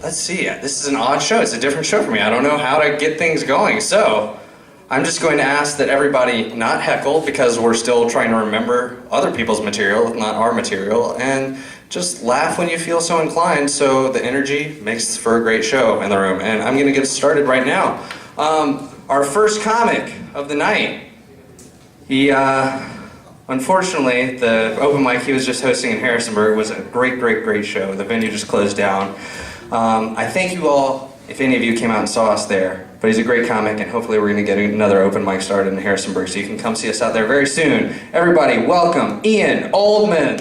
Let's see. This is an odd show. It's a different show for me. I don't know how to get things going. So, I'm just going to ask that everybody not heckle because we're still trying to remember other people's material, not our material, and just laugh when you feel so inclined so the energy makes for a great show in the room. And I'm going to get started right now. Our first comic of the night, he, unfortunately, the open mic he was just hosting in Harrisonburg was a great show. The venue just closed down. I thank you all, if any of you came out and saw us there, but he's a great comic, and hopefully we're going to get another open mic started in Harrisonburg, so you can come see us out there very soon. Everybody, welcome Ian Oldman.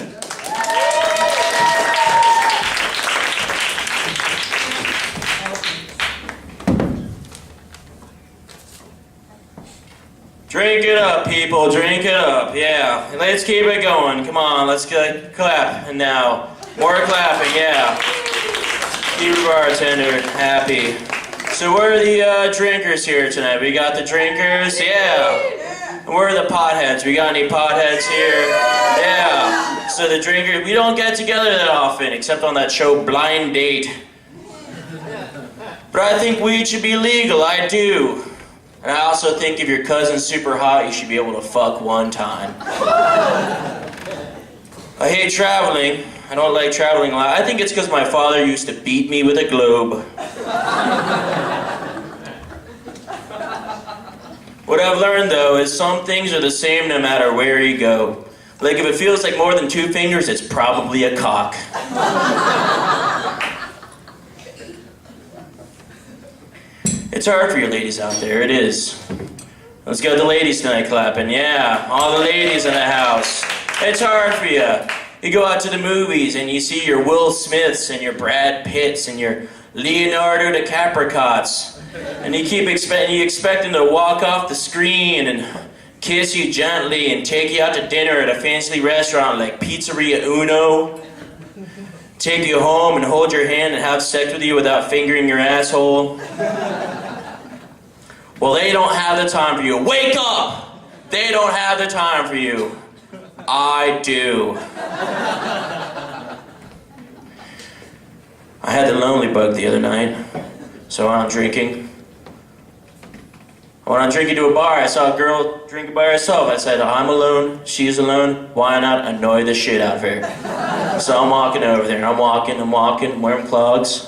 Drink it up, people, drink it up, yeah. Let's keep it going, come on, let's get clap, and now, more clapping, yeah. Keep the bartender happy. So where are the drinkers here tonight? We got the drinkers, yeah. And where are the potheads? We got any potheads here? Yeah. So the drinkers, we don't get together that often, except on that show Blind Date. But I think weed should be legal, I do. And I also think if your cousin's super hot, you should be able to fuck one time. I hate traveling. I don't like traveling a lot. I think it's because my father used to beat me with a globe. What I've learned, though, is some things are the same no matter where you go. Like, if it feels like more than 2 fingers, it's probably a cock. It's hard for you ladies out there, it is. Let's get the ladies tonight clapping, yeah. All the ladies in the house. It's hard for you. You go out to the movies and you see your Will Smiths and your Brad Pitts and your Leonardo DiCaprio's, and you expect them to walk off the screen and kiss you gently and take you out to dinner at a fancy restaurant like Pizzeria Uno, take you home and hold your hand and have sex with you without fingering your asshole. Well, they don't have the time for you. Wake up! They don't have the time for you. I do. I had the lonely bug the other night, so I went on drinking. I went on drinking to a bar. I saw a girl drinking by herself. I said, I'm alone, she's alone, why not annoy the shit out of her? So I'm walking over there, and I'm walking, wearing clogs.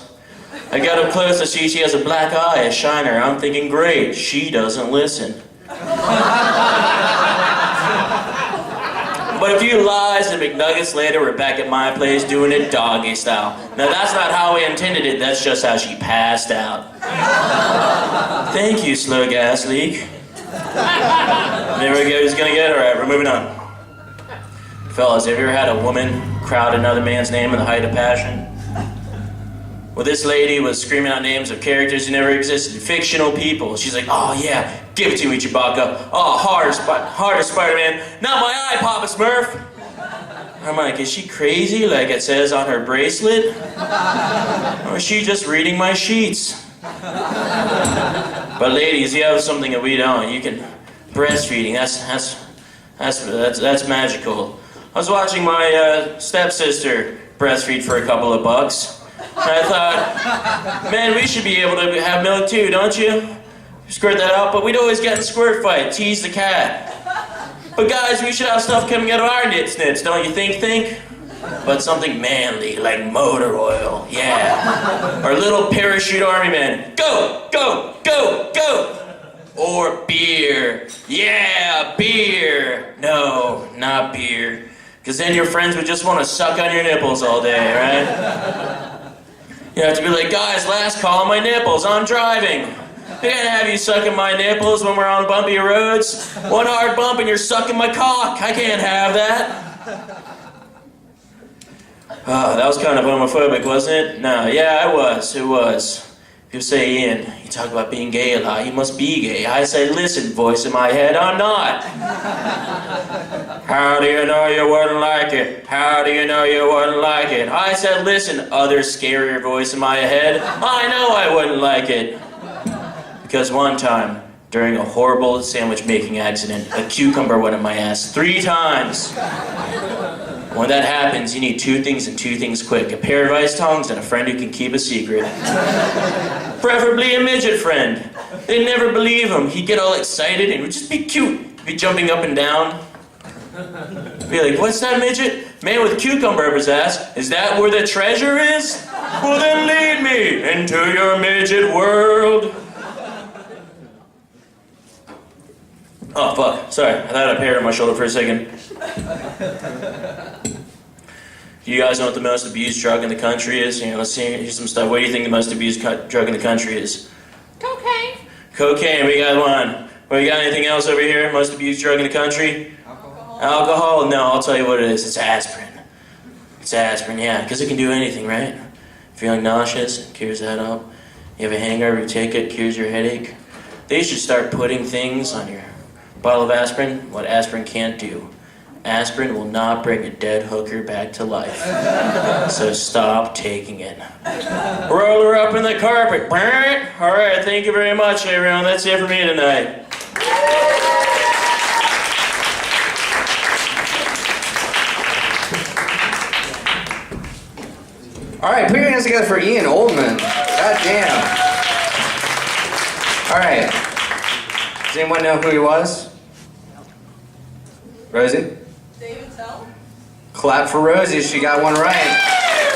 I got up close to see she has a black eye, a shiner. I'm thinking, great, she doesn't listen. But a few lies and McNuggets later, we're back at my place doing it doggy style. Now that's not how we intended it, that's just how she passed out. Thank you, slow gas leak. There we go, who's gonna get it? Alright, we're moving on. Fellas, have you ever had a woman crowd another man's name in the height of passion? Well, this lady was screaming out names of characters who never existed, fictional people. She's like, oh yeah, give it to me, Chewbacca. Oh, harder Spider-Man. Not my eye, Papa Smurf. I'm like, is she crazy like it says on her bracelet? Or is she just reading my sheets? But ladies, you have something that we don't. You can breastfeeding. That's magical. I was watching my stepsister breastfeed for a couple of bucks. And I thought, man, we should be able to have milk too, don't you? Squirt that out, but we'd always get in a squirt fight, tease the cat. But guys, we should have stuff coming out of our nits, don't you think? But something manly, like motor oil, yeah. Or little parachute army men, go, go, go, go. Or beer, yeah, beer. No, not beer. Because then your friends would just want to suck on your nipples all day, right? You have to be like, guys, last call on my nipples, I'm driving. I can't have you sucking my nipples when we're on bumpy roads. One hard bump and you're sucking my cock. I can't have that. Oh, that was kind of homophobic, wasn't it? No, yeah, it was. People say, Ian, you talk about being gay a lot, you must be gay. I say, listen, voice in my head, I'm not. How do you know you wouldn't like it? How do you know you wouldn't like it? I said, listen, other scarier voice in my head, I know I wouldn't like it. Because one time, during a horrible sandwich making accident, a cucumber went in my ass 3 times. When that happens, you need two things and two things quick. A pair of ice tongs and a friend who can keep a secret. Preferably a midget friend. They'd never believe him. He'd get all excited and would just be cute. Be jumping up and down. Be like, what's that, midget? Man with cucumber up his ass. Is that where the treasure is? Well then lead me into your midget world. Oh, fuck. Sorry. I thought I had a hair on my shoulder for a second. You guys know what the most abused drug in the country is? You know, let's see, here's some stuff. What do you think the most abused drug in the country is? Cocaine. Cocaine. We got one. Well, you got anything else over here? Most abused drug in the country? Alcohol? No, I'll tell you what it is. It's aspirin. It's aspirin, yeah, because it can do anything, right? Feeling nauseous, it cures that up. You have a hangover, you take it, cures your headache. They should start putting things on your bottle of aspirin, what aspirin can't do. Aspirin will not bring a dead hooker back to life. So stop taking it. Roll her up in the carpet. All right, thank you very much, everyone. That's it for me tonight. All right, put your hands together for Ian Oldman. God damn. All right. Does anyone know who he was? Rosie? David Tell. Clap for Rosie. She got one right.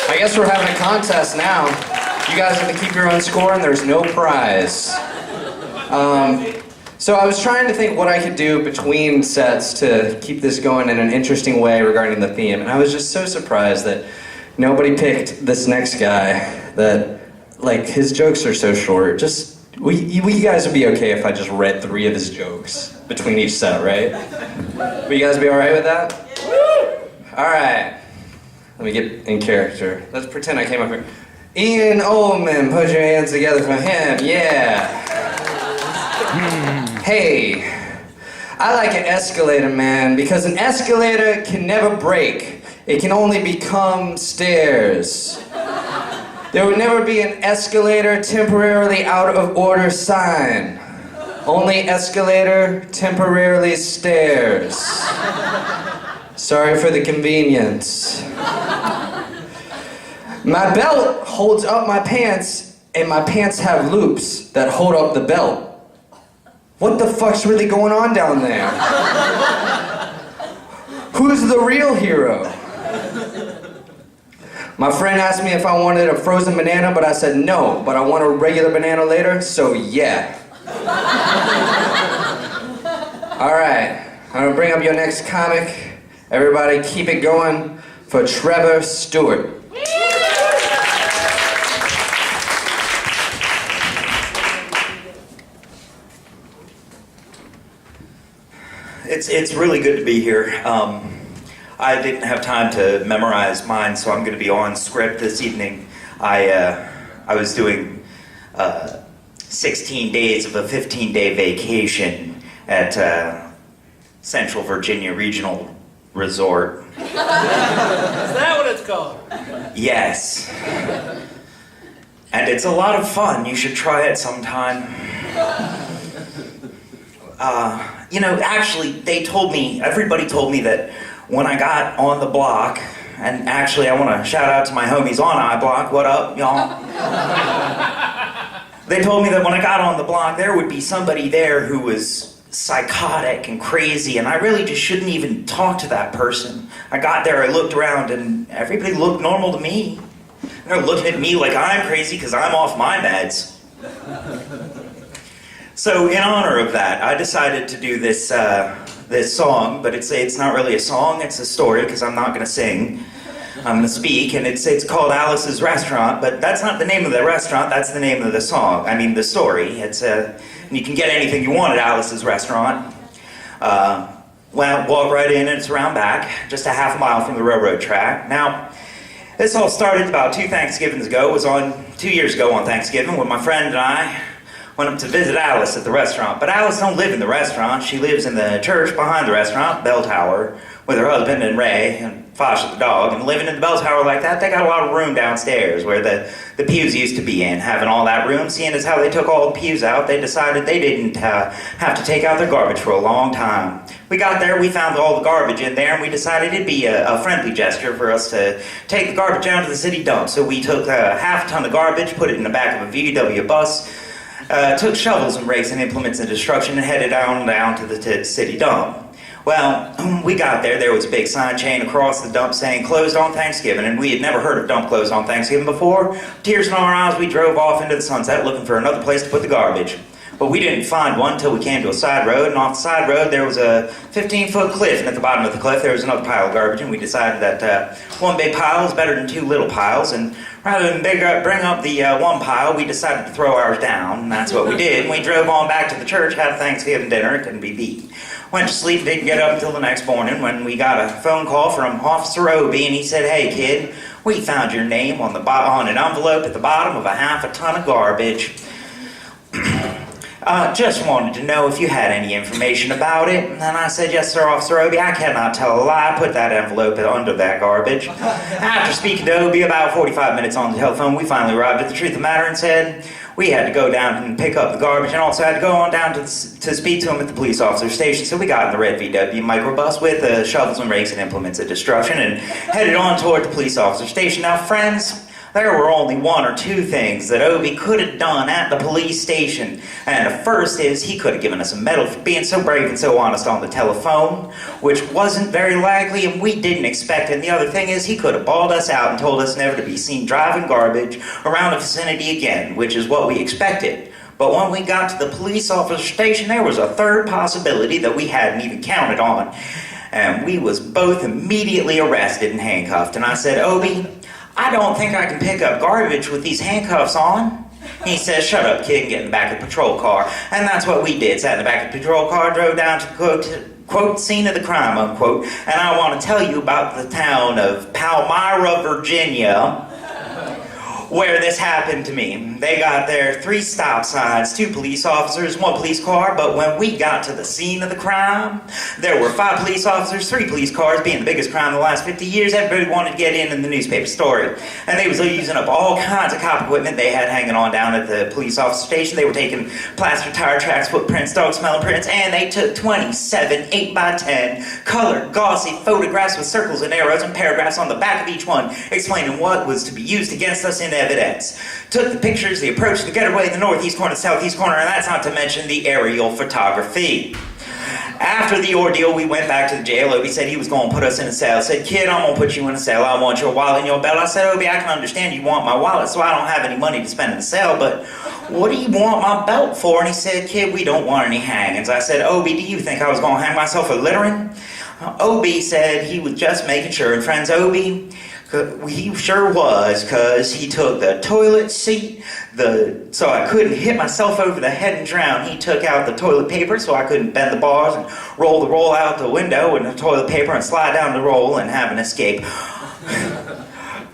I guess we're having a contest now. You guys have to keep your own score, and there's no prize. So I was trying to think what I could do between sets to keep this going in an interesting way regarding the theme, and I was just so surprised that nobody picked this next guy. That, like, his jokes are so short. Just, you guys would be okay if I just read 3 of his jokes between each set, right? Would you guys be all right with that? All right. Let me get in character. Let's pretend I came up here. Ian Oldman, put your hands together for him. Yeah. Hey, I like an escalator, man, because an escalator can never break. It can only become stairs. There would never be an escalator temporarily out of order sign. Only escalator, temporarily stairs. Sorry for the convenience. My belt holds up my pants, and my pants have loops that hold up the belt. What the fuck's really going on down there? Who's the real hero? My friend asked me if I wanted a frozen banana, but I said no, but I want a regular banana later, so yeah. All right, I'm gonna bring up your next comic. Everybody keep it going for Trevor Stewart. It's really good to be here. I didn't have time to memorize mine, so I'm going to be on script this evening. I was doing 16 days of a 15-day vacation at Central Virginia Regional Resort. Is that what it's called? Yes. And it's a lot of fun. You should try it sometime. You know, actually, everybody told me that when I got on the block, and actually I want to shout out to my homies on iBlock, what up, y'all? They told me that when I got on the block, there would be somebody there who was psychotic and crazy, and I really just shouldn't even talk to that person. I got there, I looked around, and everybody looked normal to me. And they're looking at me like I'm crazy because I'm off my meds. So in honor of that, I decided to do this song, but it's not really a song, it's a story, because I'm not going to sing. I'm going to speak, and it's called Alice's Restaurant, but that's not the name of the restaurant, that's the name of the song. I mean, the story. And you can get anything you want at Alice's Restaurant. Walk right in, and it's around back, just a half mile from the railroad track. Now, this all started about 2 Thanksgivings ago. It was on 2 years ago on Thanksgiving when my friend and I went up to visit Alice at the restaurant. But Alice don't live in the restaurant. She lives in the church behind the restaurant, Bell Tower, with her husband and Ray. And Fosh the dog, and living in the bell tower like that, they got a lot of room downstairs where the pews used to be in. Having all that room, seeing as how they took all the pews out, they decided they didn't have to take out their garbage for a long time. We got there, we found all the garbage in there, and we decided it'd be a friendly gesture for us to take the garbage down to the city dump. So we took half a ton of garbage, put it in the back of a VW bus, took shovels and rakes and implements of destruction, and headed down to the city dump. Well, we got there. There was a big sign chain across the dump saying closed on Thanksgiving, and we had never heard of dump closed on Thanksgiving before. Tears in our eyes, we drove off into the sunset looking for another place to put the garbage. But we didn't find one until we came to a side road, and off the side road there was a 15-foot cliff, and at the bottom of the cliff there was another pile of garbage, and we decided that one big pile is better than two little piles, and rather than bring up the one pile, we decided to throw ours down, and that's what we did. And we drove on back to the church, had a Thanksgiving dinner, it couldn't be beat. Went to sleep, didn't get up until the next morning when we got a phone call from Officer Obie, and he said, "Hey kid, we found your name on an envelope at the bottom of a half a ton of garbage. Just wanted to know if you had any information about it." And I said, "Yes, sir, Officer Obie, I cannot tell a lie. I put that envelope under that garbage." After speaking to Obie about 45 minutes on the telephone, we finally arrived at the truth of the matter and said we had to go down and pick up the garbage and also had to go on down to speak to him at the police officer station. So we got in the red VW microbus with shovels and rakes and implements of destruction and headed on toward the police officer station. Now, friends, there were only one or two things that Obie could have done at the police station. And the first is he could have given us a medal for being so brave and so honest on the telephone, which wasn't very likely and we didn't expect it. And the other thing is he could have bawled us out and told us never to be seen driving garbage around the vicinity again, which is what we expected. But when we got to the police officer station, there was a third possibility that we hadn't even counted on. And we was both immediately arrested and handcuffed. And I said, "Obie, I don't think I can pick up garbage with these handcuffs on." He says, "Shut up, kid, and get in the back of the patrol car." And that's what we did. Sat in the back of the patrol car, drove down to quote, scene of the crime, unquote. And I want to tell you about the town of Palmyra, Virginia, where this happened to me. They got there, 3 stop signs, 2 police officers, 1 police car, but when we got to the scene of the crime, there were 5 police officers, 3 police cars, being the biggest crime in the last 50 years. Everybody wanted to get in the newspaper story. And they was using up all kinds of cop equipment they had hanging on down at the police officer station. They were taking plaster tire tracks, footprints, dog smelling prints, and they took 27 8x10 colored, glossy photographs with circles and arrows and paragraphs on the back of each one explaining what was to be used against us in evidence. Took the pictures, the approach, the getaway, the northeast corner, southeast corner, and that's not to mention the aerial photography. After the ordeal, we went back to the jail. Obie said he was going to put us in a cell. Said, "Kid, I'm going to put you in a cell. I want your wallet and your belt." I said, "Obie, I can understand you want my wallet, so I don't have any money to spend in the cell, but what do you want my belt for?" And he said, "Kid, we don't want any hangings." I said, "Obie, do you think I was going to hang myself for littering?" Obie said he was just making sure. And friends, Obie, he sure was, because he took the toilet seat, so I couldn't hit myself over the head and drown. He took out the toilet paper so I couldn't bend the bars and roll the roll out the window and the toilet paper and slide down the roll and have an escape.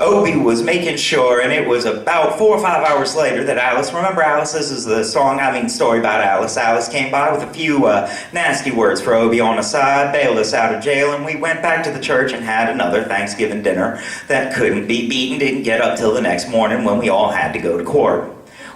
Obie was making sure, and it was about 4 or 5 hours later that Alice, remember Alice, this is the story about Alice. Alice came by with a few nasty words for Obie on the side, bailed us out of jail, and we went back to the church and had another Thanksgiving dinner that couldn't be beaten, didn't get up till the next morning when we all had to go to court.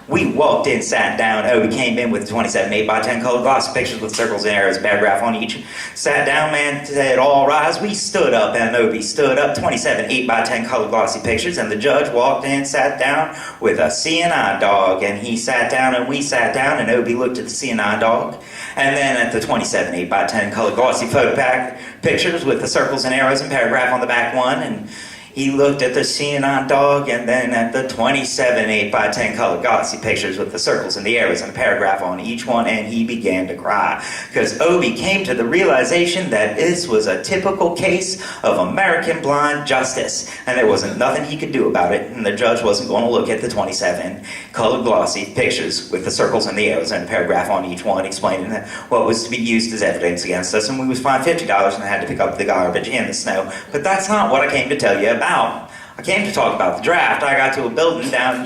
We walked in, sat down. Obie came in with 27 8x10 colored glossy pictures with circles and arrows, paragraph on each. Sat down, man, said, "All rise." We stood up, and Obie stood up, 27 8x10 colored glossy pictures, and the judge walked in, sat down with a CNI dog, and he sat down, and we sat down, and Obie looked at the CNI dog, and then at the 27 8x10 colored glossy photo pictures with the circles and arrows and paragraph on the back one, and he looked at the CNI dog and then at the 27 8x10 colored glossy pictures with the circles and the arrows and a paragraph on each one, and he began to cry. Because Obie came to the realization that this was a typical case of American blind justice, and there wasn't nothing he could do about it, and the judge wasn't going to look at the 27 colored glossy pictures with the circles and the arrows and a paragraph on each one explaining what was to be used as evidence against us, and we was fined $50 and had to pick up the garbage in the snow. But that's not what I came to tell you about. I came to talk about the draft. I got to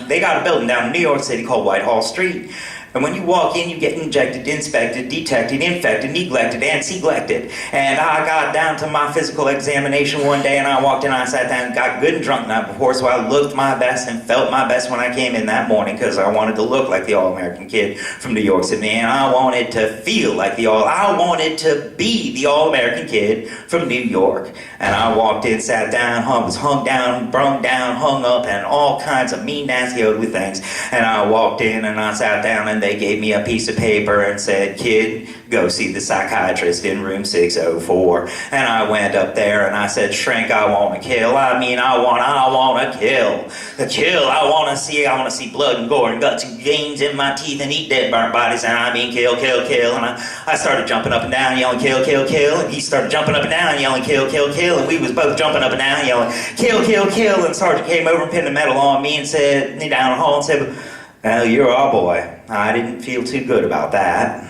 they got a building down in New York City called Whitehall Street. And when you walk in, you get injected, inspected, detected, infected, neglected, and neglected. And I got down to my physical examination one day, and I walked in, I sat down, and got good and drunk the night before, so I looked my best and felt my best when I came in that morning, because I wanted to look like the all-American kid from New York City, and I wanted to feel like I wanted to be the all-American kid from New York. And I walked in, sat down, was hung down, brung down, hung up, and all kinds of mean, nasty, ugly things. And I walked in, and I sat down, and they gave me a piece of paper and said, "Kid, go see the psychiatrist in room 604. And I went up there and I said, "Shrink, I want to kill. I want to kill. I want to see blood and gore and guts and veins in my teeth and eat dead burnt bodies. And I mean, kill. And I started jumping up and down, yelling, kill. And he started jumping up and down, yelling, kill. And we was both jumping up and down, yelling, kill. And Sergeant came over and pinned the medal on me and said, down the hall and said, "Well, you're our boy." I didn't feel too good about that.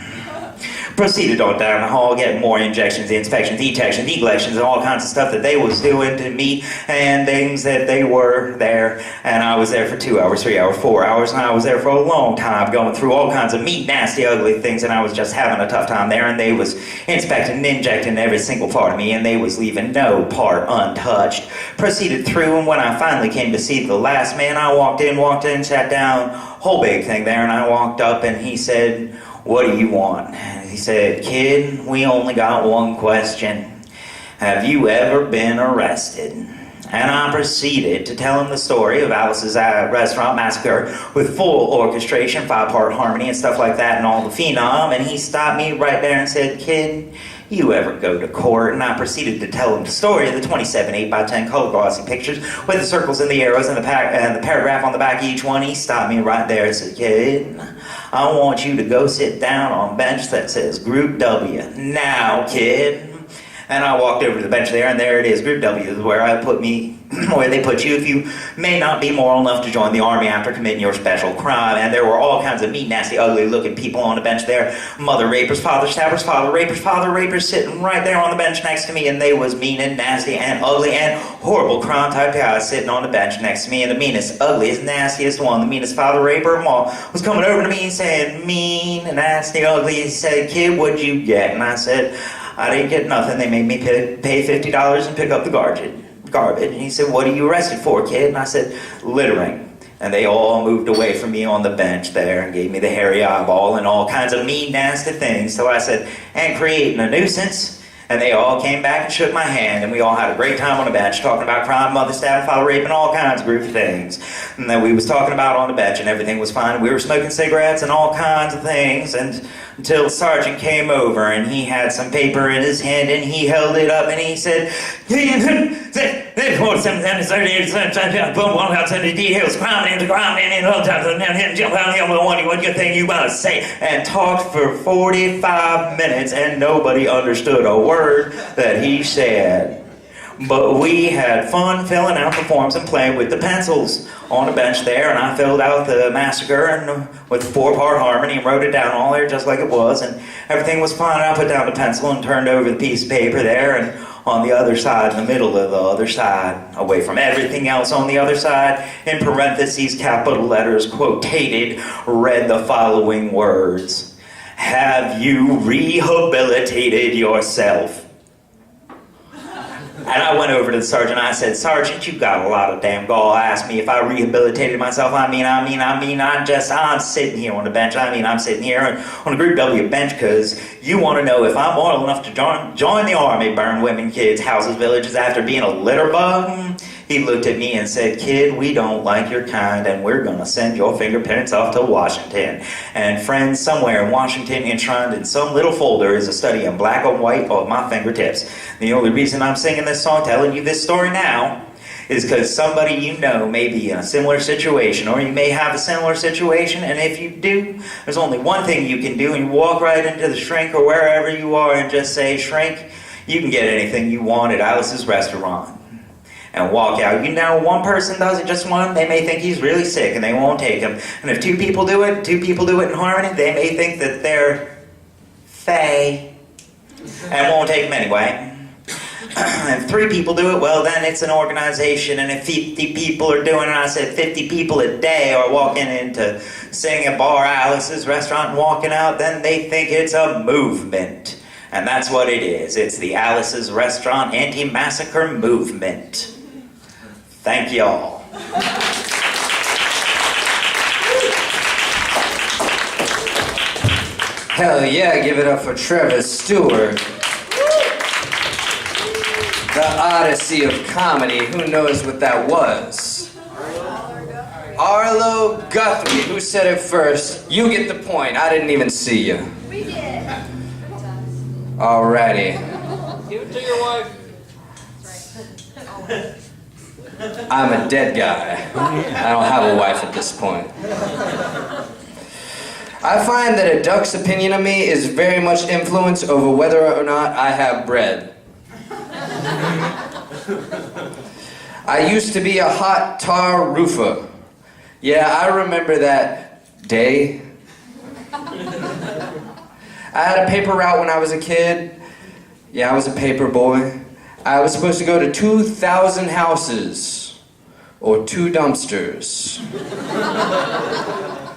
Proceeded on down the hall, getting more injections, inspections, detections, neglections, and all kinds of stuff that they was doing to me and things that they were there. And I was there for 2 hours, 3 hours, 4 hours, and I was there for a long time going through all kinds of mean, nasty, ugly things, and I was just having a tough time there, and they was inspecting and injecting every single part of me, and they was leaving no part untouched. Proceeded through, and when I finally came to see the last man, I walked in, sat down, whole big thing there, and I walked up, and he said, "What do you want?" And he said, "Kid, we only got one question. Have you ever been arrested?" And I proceeded to tell him the story of Alice's Restaurant Massacre with full orchestration, 5-part harmony and stuff like that and all the phenom. And he stopped me right there and said, "Kid, you ever go to court?" And I proceeded to tell him the story of the 27 8x10 color glossy pictures with the circles and the arrows and the paragraph on the back of each one. He stopped me right there and said, "Kid, I want you to go sit down on a bench that says Group W. Now, kid." And I walked over to the bench there, and there it is. Group W is where where they put you if you may not be moral enough to join the army after committing your special crime. And there were all kinds of mean, nasty, ugly-looking people on the bench there. Mother rapers, father stabbers, father rapers sitting right there on the bench next to me, and they was mean and nasty and ugly and horrible crime-type guys sitting on the bench next to me. And the meanest, ugliest, nastiest one, the meanest father raper of them all, was coming over to me and saying, "Mean and nasty, ugly." He said, "Kid, what'd you get?" And I said, "I didn't get nothing. They made me pay $50 and pick up the garbage. And he said, "What are you arrested for, kid?" And I said, "Littering." And they all moved away from me on the bench there and gave me the hairy eyeball and all kinds of mean, nasty things. So I said, "And creating a nuisance." And they all came back and shook my hand, and we all had a great time on the bench talking about crime, mother stabbing, father raping, all kinds of groovy things. And then we was talking about on the bench, and everything was fine. We were smoking cigarettes and all kinds of things, and until the sergeant came over, and he had some paper in his hand, and he held it up, and he said, what you think you about to say? And talked for 45 minutes, and nobody understood a word that he said. But we had fun filling out the forms and playing with the pencils on the bench there, and I filled out the massacre and with 4-part harmony and wrote it down all there just like it was, and everything was fine. I put down the pencil and turned over the piece of paper there, and on the other side, in the middle of the other side, away from everything else on the other side, in parentheses, capital letters, quotated, read the following words: "Have you rehabilitated yourself?" And I went over to the sergeant and I said, "Sergeant, you got a lot of damn gall. Asked me if I rehabilitated myself. I'm sitting here on the bench. I'm sitting here on the Group W bench because you want to know if I'm moral enough to join the army, burn women, kids, houses, villages after being a litter bug." He looked at me and said, "Kid, we don't like your kind, and we're going to send your fingerprints off to Washington. And friends, somewhere in Washington, enshrined in some little folder, is a study in black and white of my fingertips." The only reason I'm singing this song, telling you this story now, is because somebody you know may be in a similar situation, or you may have a similar situation, and if you do, there's only one thing you can do, and you walk right into the shrink or wherever you are and just say, "Shrink, you can get anything you want at Alice's Restaurant." And walk out. You know, one person does it, just one, they may think he's really sick and they won't take him. And if 2 people do it in harmony, they may think that they're fey and won't take him anyway. If 3 people do it, well, then it's an organization. And if 50 people are doing it, I said 50 people a day are walking into sitting at Bar Alice's restaurant and walking out, then they think it's a movement. And that's what it is. It's the Alice's Restaurant Anti-Massacre Movement. Thank y'all. Hell yeah, give it up for Trevor Stewart. The Odyssey of Comedy, who knows what that was? Arlo Guthrie, who said it first? You get the point, I didn't even see you. We did. Alrighty. Give it to your wife. I'm a dead guy. I don't have a wife at this point. I find that a duck's opinion of me is very much influenced over whether or not I have bread. I used to be a hot tar roofer. Yeah, I remember that day. I had a paper route when I was a kid. Yeah, I was a paper boy. I was supposed to go to 2,000 houses, or 2 dumpsters.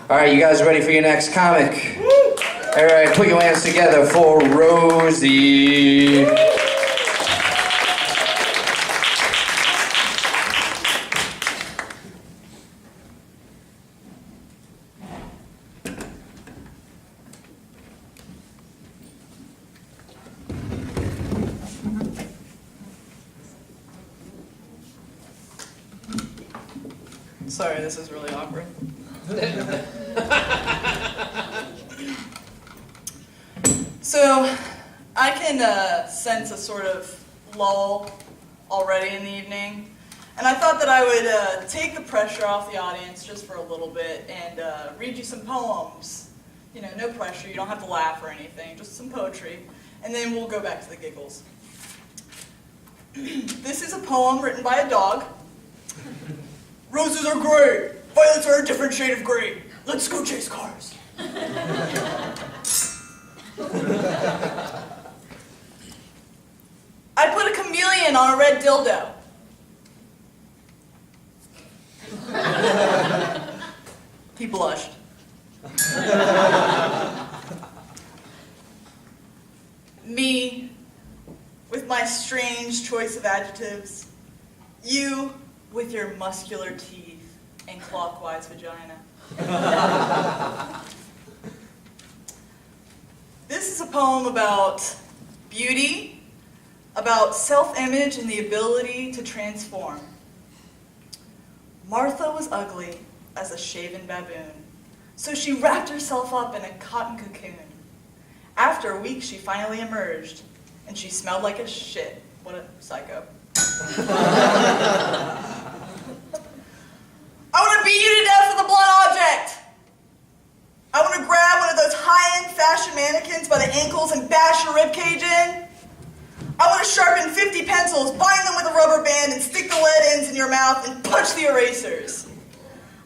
All right, you guys ready for your next comic? All right, put your hands together for Rosie. Sorry, this is really awkward. So, I can sense a sort of lull already in the evening, and I thought that I would take the pressure off the audience just for a little bit and read you some poems. You know, no pressure, you don't have to laugh or anything, just some poetry, and then we'll go back to the giggles. This is a poem written by a dog. Roses are gray, violets are a different shade of gray. Let's go chase cars. I put a chameleon on a red dildo. He blushed. Me, with my strange choice of adjectives. You, with your muscular teeth and clockwise vagina. This is a poem about beauty, about self-image and the ability to transform. Martha was ugly as a shaven baboon, so she wrapped herself up in a cotton cocoon. After a week, she finally emerged, and she smelled like a shit. What a psycho. I want to beat you to death with a blunt object. I want to grab one of those high-end fashion mannequins by the ankles and bash your ribcage in. I want to sharpen 50 pencils, bind them with a rubber band, and stick the lead ends in your mouth and punch the erasers.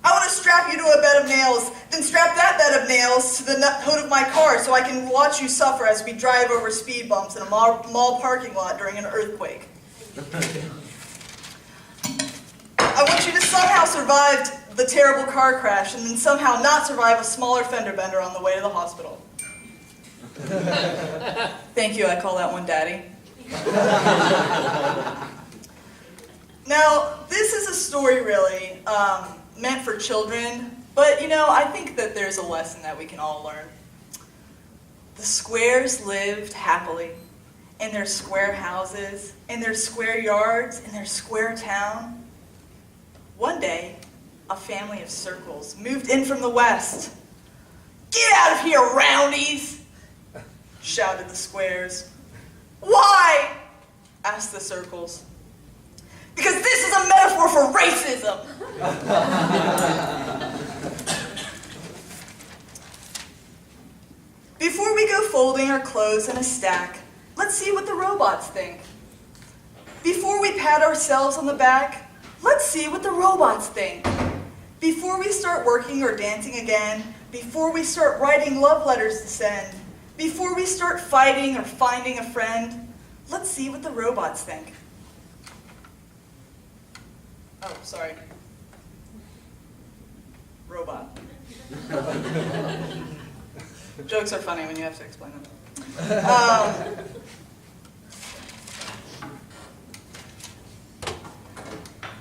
I want to strap you to a bed of nails, then strap that bed of nails to the hood of my car so I can watch you suffer as we drive over speed bumps in a mall parking lot during an earthquake. I want you to somehow survive the terrible car crash and then somehow not survive a smaller fender bender on the way to the hospital. Thank you, I call that one Daddy. Now, this is a story really meant for children, but you know, I think that there's a lesson that we can all learn. The squares lived happily in their square houses, in their square yards, in their square town. One day, a family of circles moved in from the west. "Get out of here, roundies!" shouted the squares. "Why?" asked the circles. "Because this is a metaphor for racism." Before we go folding our clothes in a stack, let's see what the robots think. Before we pat ourselves on the back, let's see what the robots think. Before we start working or dancing again, before we start writing love letters to send, before we start fighting or finding a friend, Let's see what the robots think. Oh, sorry. Robot. Jokes are funny when you have to explain them.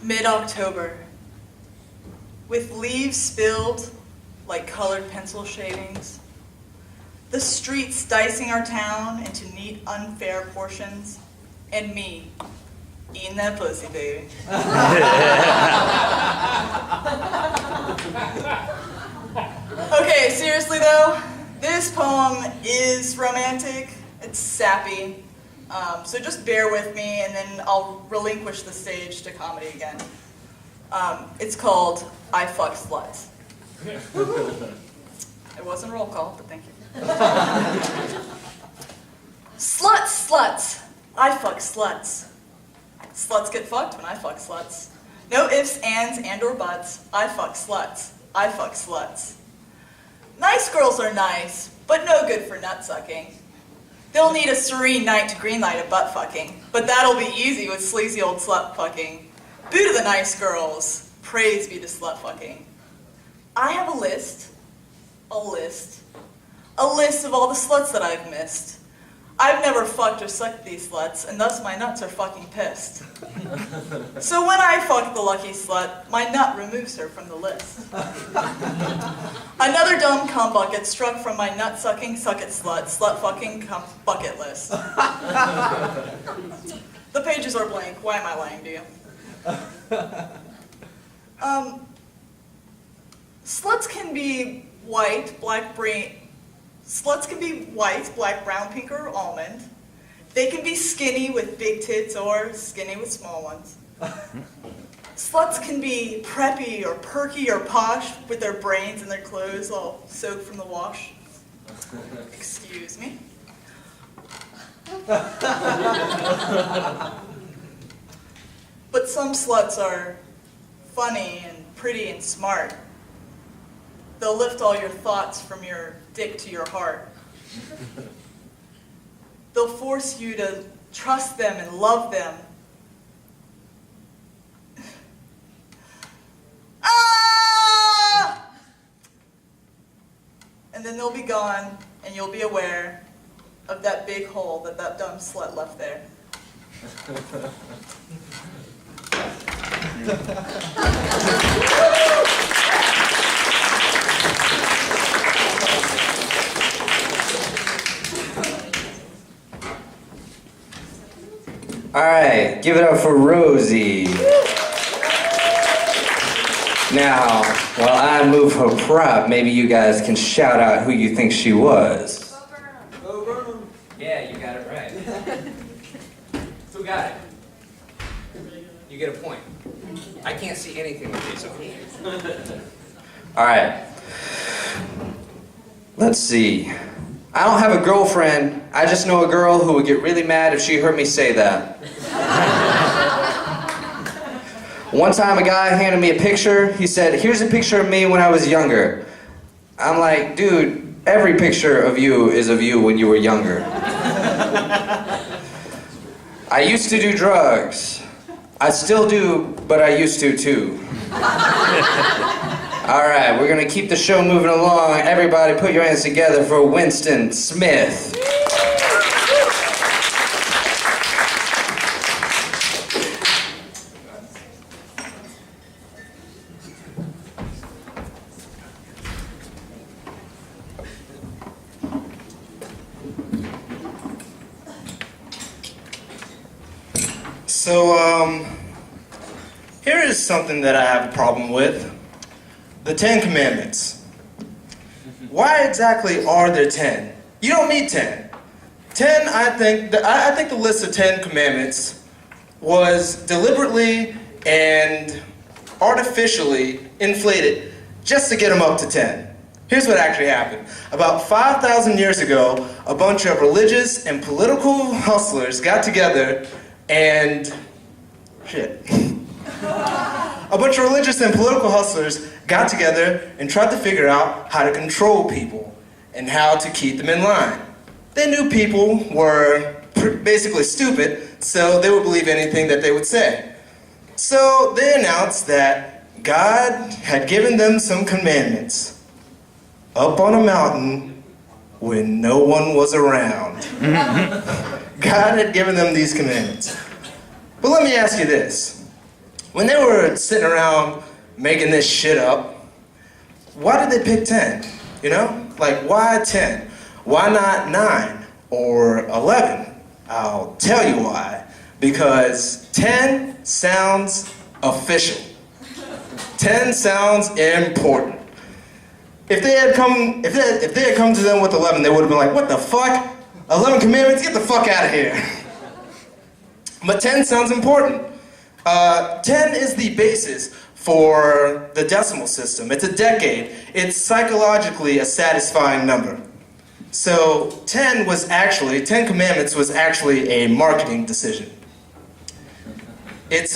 Mid-October. With leaves spilled like colored pencil shavings. The streets dicing our town into neat, unfair portions. And me, eating that pussy, baby. Okay, seriously though, this poem is romantic. It's sappy. So just bear with me and then I'll relinquish the stage to comedy again. It's called I Fuck Sluts. It wasn't roll call, but thank you. Sluts, sluts. I fuck sluts. Sluts get fucked when I fuck sluts. No ifs, ands, and or buts. I fuck sluts. I fuck sluts. Nice girls are nice, but no good for nut sucking. They'll need a serene night to greenlight a butt fucking, but that'll be easy with sleazy old slut fucking. Boo to the nice girls. Praise be to slut fucking. I have a list of all the sluts that I've missed. I've never fucked or sucked these sluts, and thus my nuts are fucking pissed. So when I fuck the lucky slut, my nut removes her from the list. Another dumb cum bucket struck from my nut-sucking suck-it slut fucking cum bucket list. The pages are blank. Why am I lying to you? Sluts can be white, black, brown, pink, or almond. They can be skinny with big tits or skinny with small ones. Sluts can be preppy or perky or posh with their brains and their clothes all soaked from the wash. Excuse me. But some sluts are funny and pretty and smart. They'll lift all your thoughts from your dick to your heart. They'll force you to trust them and love them. Ah! And then they'll be gone, and you'll be aware of that big hole that that dumb slut left there. All right, give it up for Rosie. Now, while I move her prop, maybe you guys can shout out who you think she was. Yeah, you got it right. Who got it? You get a point. I can't see anything with these over here. All right. Let's see. I don't have a girlfriend. I just know a girl who would get really mad if she heard me say that. One time a guy handed me a picture. He said, "Here's a picture of me when I was younger." I'm like, dude, every picture of you is of you when you were younger. I used to do drugs. I still do, but I used to too. All right, we're gonna keep the show moving along. Everybody put your hands together for Winston Smith. So, here is something that I have a problem with. The 10 Commandments. Why exactly are there 10? You don't need 10. 10, I think the list of 10 Commandments was deliberately and artificially inflated just to get them up to 10. Here's what actually happened. About 5,000 years ago, a bunch of religious and political hustlers got together and... A bunch of religious and political hustlers got together and tried to figure out how to control people and how to keep them in line. They knew people were basically stupid, so they would believe anything that they would say. So they announced that God had given them some commandments up on a mountain when no one was around. God had given them these commandments. But let me ask you this. When they were sitting around making this shit up, why did they pick 10? You know? Like, why 10? Why not 9 or 11? I'll tell you why. Because 10 sounds official. 10 sounds important. If they had come to them with 11, they would have been like, what the fuck? 11 commandments? Get the fuck out of here. But 10 sounds important. 10 is the basis for the decimal system. It's a decade. It's psychologically a satisfying number. So 10 commandments was actually a marketing decision. It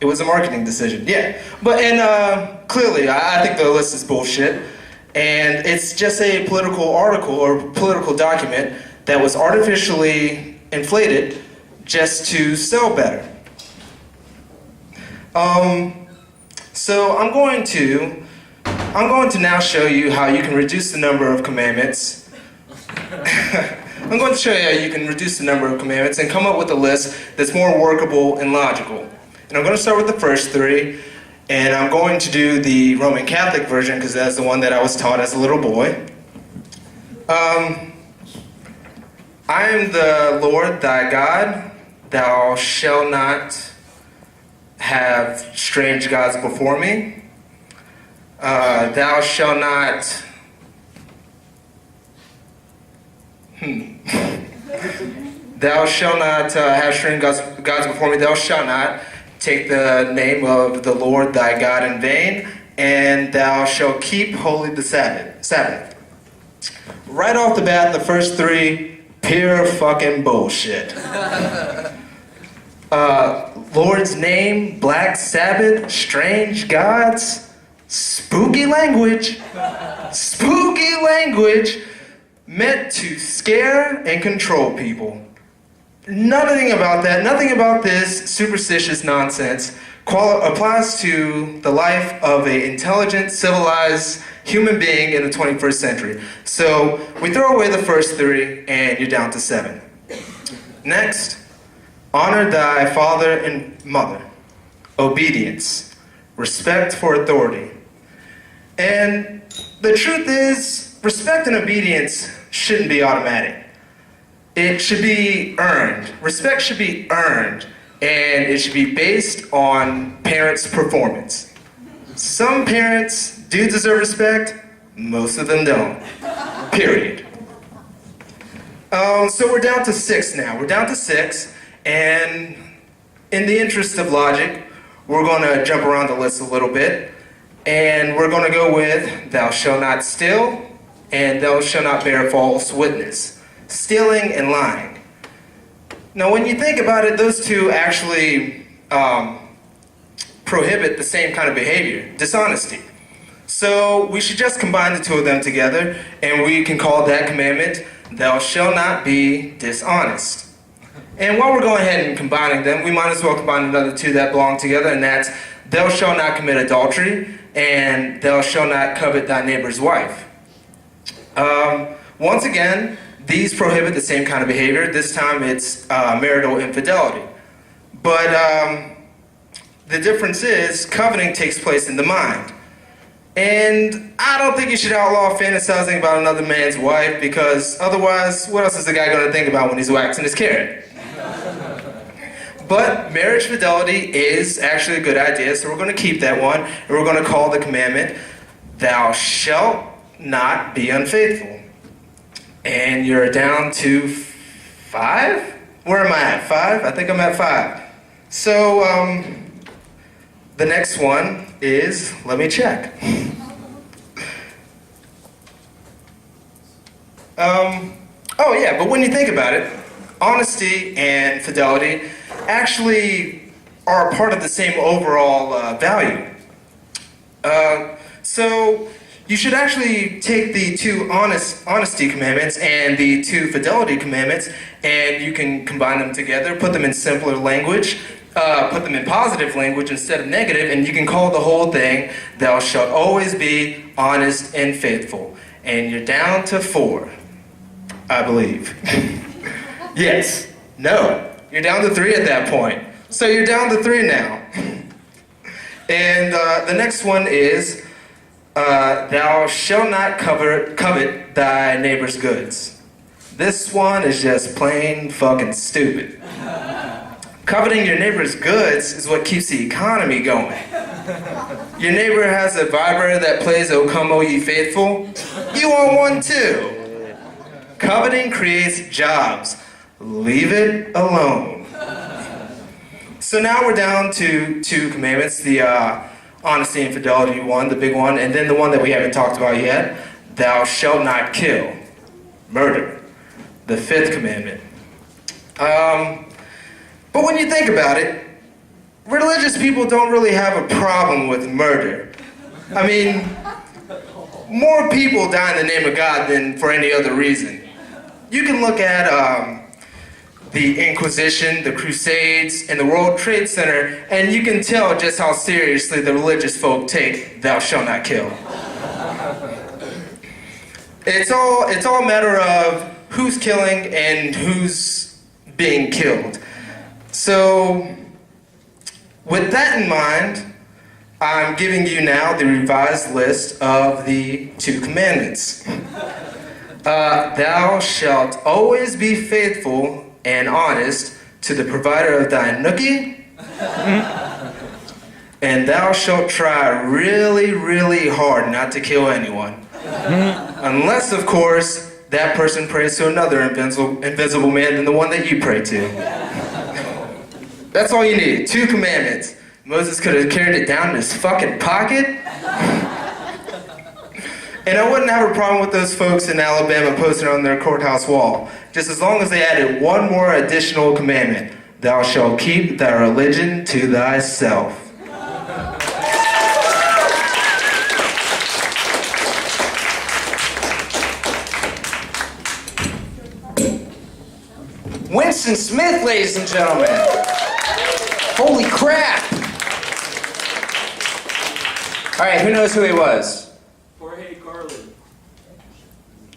was a marketing decision, yeah. But clearly, I think the list is bullshit. And it's just a political article or political document that was artificially inflated just to sell better. So I'm going to now show you how you can reduce the number of commandments. I'm going to show you how you can reduce the number of commandments and come up with a list that's more workable and logical. And I'm going to start with the first 3, and I'm going to do the Roman Catholic version because that's the one that I was taught as a little boy. I am the Lord thy God. Thou shalt not have strange gods before me. Thou shalt not... Thou shalt not have strange gods before me. Thou shalt not take the name of the Lord thy God in vain. And thou shalt keep holy the Sabbath. Right off the bat, the first 3, pure fucking bullshit. Lord's name, Black Sabbath, strange gods, spooky language meant to scare and control people. Nothing about that, nothing about this superstitious nonsense applies to the life of an intelligent, civilized human being in the 21st century. So we throw away the first 3 and you're down to 7. Next, honor thy father and mother. Obedience. Respect for authority. And the truth is, respect and obedience shouldn't be automatic. It should be earned. Respect should be earned, and it should be based on parents' performance. Some parents do deserve respect, most of them don't. Period. So we're down to 6 now. We're down to 6, and in the interest of logic, we're going to jump around the list a little bit, and we're going to go with thou shalt not steal, and thou shalt not bear false witness. Stealing and lying. Now, when you think about it, those two actually prohibit the same kind of behavior, dishonesty. So we should just combine the 2 of them together, and we can call that commandment, thou shalt not be dishonest. And while we're going ahead and combining them, we might as well combine another 2 that belong together, and that's thou shalt not commit adultery, and thou shalt not covet thy neighbor's wife. Once again, these prohibit the same kind of behavior. This time it's marital infidelity. But the difference is coveting takes place in the mind. And I don't think you should outlaw fantasizing about another man's wife, because otherwise, what else is the guy going to think about when he's waxing his carrot? But marriage fidelity is actually a good idea, so we're going to keep that one, and we're going to call the commandment, thou shalt not be unfaithful. And you're down to 5? Where am I at? 5? I think I'm at 5. So, the next one is, let me check. Oh yeah, but when you think about it, honesty and fidelity actually are a part of the same overall value. So You should actually take the 2 honesty commandments and the 2 fidelity commandments, and you can combine them together, put them in simpler language, put them in positive language instead of negative, and you can call the whole thing, thou shalt always be honest and faithful. And you're down to 4, I believe. Yes. No. You're down to 3 at that point. So you're down to 3 now. And the next one is, thou shalt not covet thy neighbor's goods. This one is just plain fucking stupid. Coveting your neighbor's goods is what keeps the economy going. Your neighbor has a vibrator that plays O Come O Ye Faithful. You want one too. Coveting creates jobs. Leave it alone. So now we're down to 2 commandments, the honesty and fidelity one, the big one, and then the one that we haven't talked about yet, thou shalt not kill, murder, the 5th commandment. But when you think about it, religious people don't really have a problem with murder. I mean, more people die in the name of God than for any other reason. You can look at the Inquisition, the Crusades, and the World Trade Center, and you can tell just how seriously the religious folk take thou shalt not kill. It's all a matter of who's killing and who's being killed. So, with that in mind, I'm giving you now the revised list of the 2 commandments. Thou shalt always be faithful and honest to the provider of thy nookie, and thou shalt try really, really hard not to kill anyone. Unless, of course, that person prays to another invisible man than the one that you pray to. That's all you need, 2 commandments. Moses could have carried it down in his fucking pocket. And I wouldn't have a problem with those folks in Alabama posting on their courthouse wall, just as long as they added one more additional commandment. Thou shalt keep thy religion to thyself. Winston Smith, ladies and gentlemen. Holy crap. All right, who knows who he was? Jorge Carlin.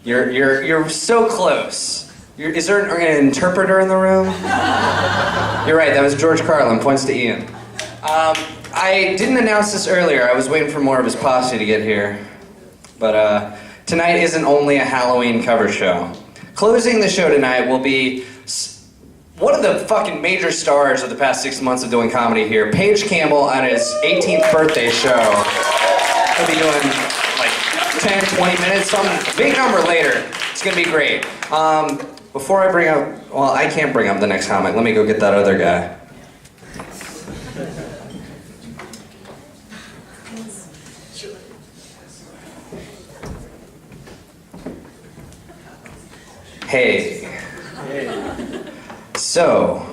You're so close. Is there an interpreter in the room? You're right, that was George Carlin, points to Ian. I didn't announce this earlier. I was waiting for more of his posse to get here. But tonight isn't only a Halloween cover show. Closing the show tonight will be one of the fucking major stars of the past 6 months of doing comedy here, Paige Campbell, on his 18th birthday show. He'll be doing like 10, 20 minutes, some big number later. It's gonna be great. Before I bring up, well, I can't bring up the next comic. Let me go get that other guy. Hey. So,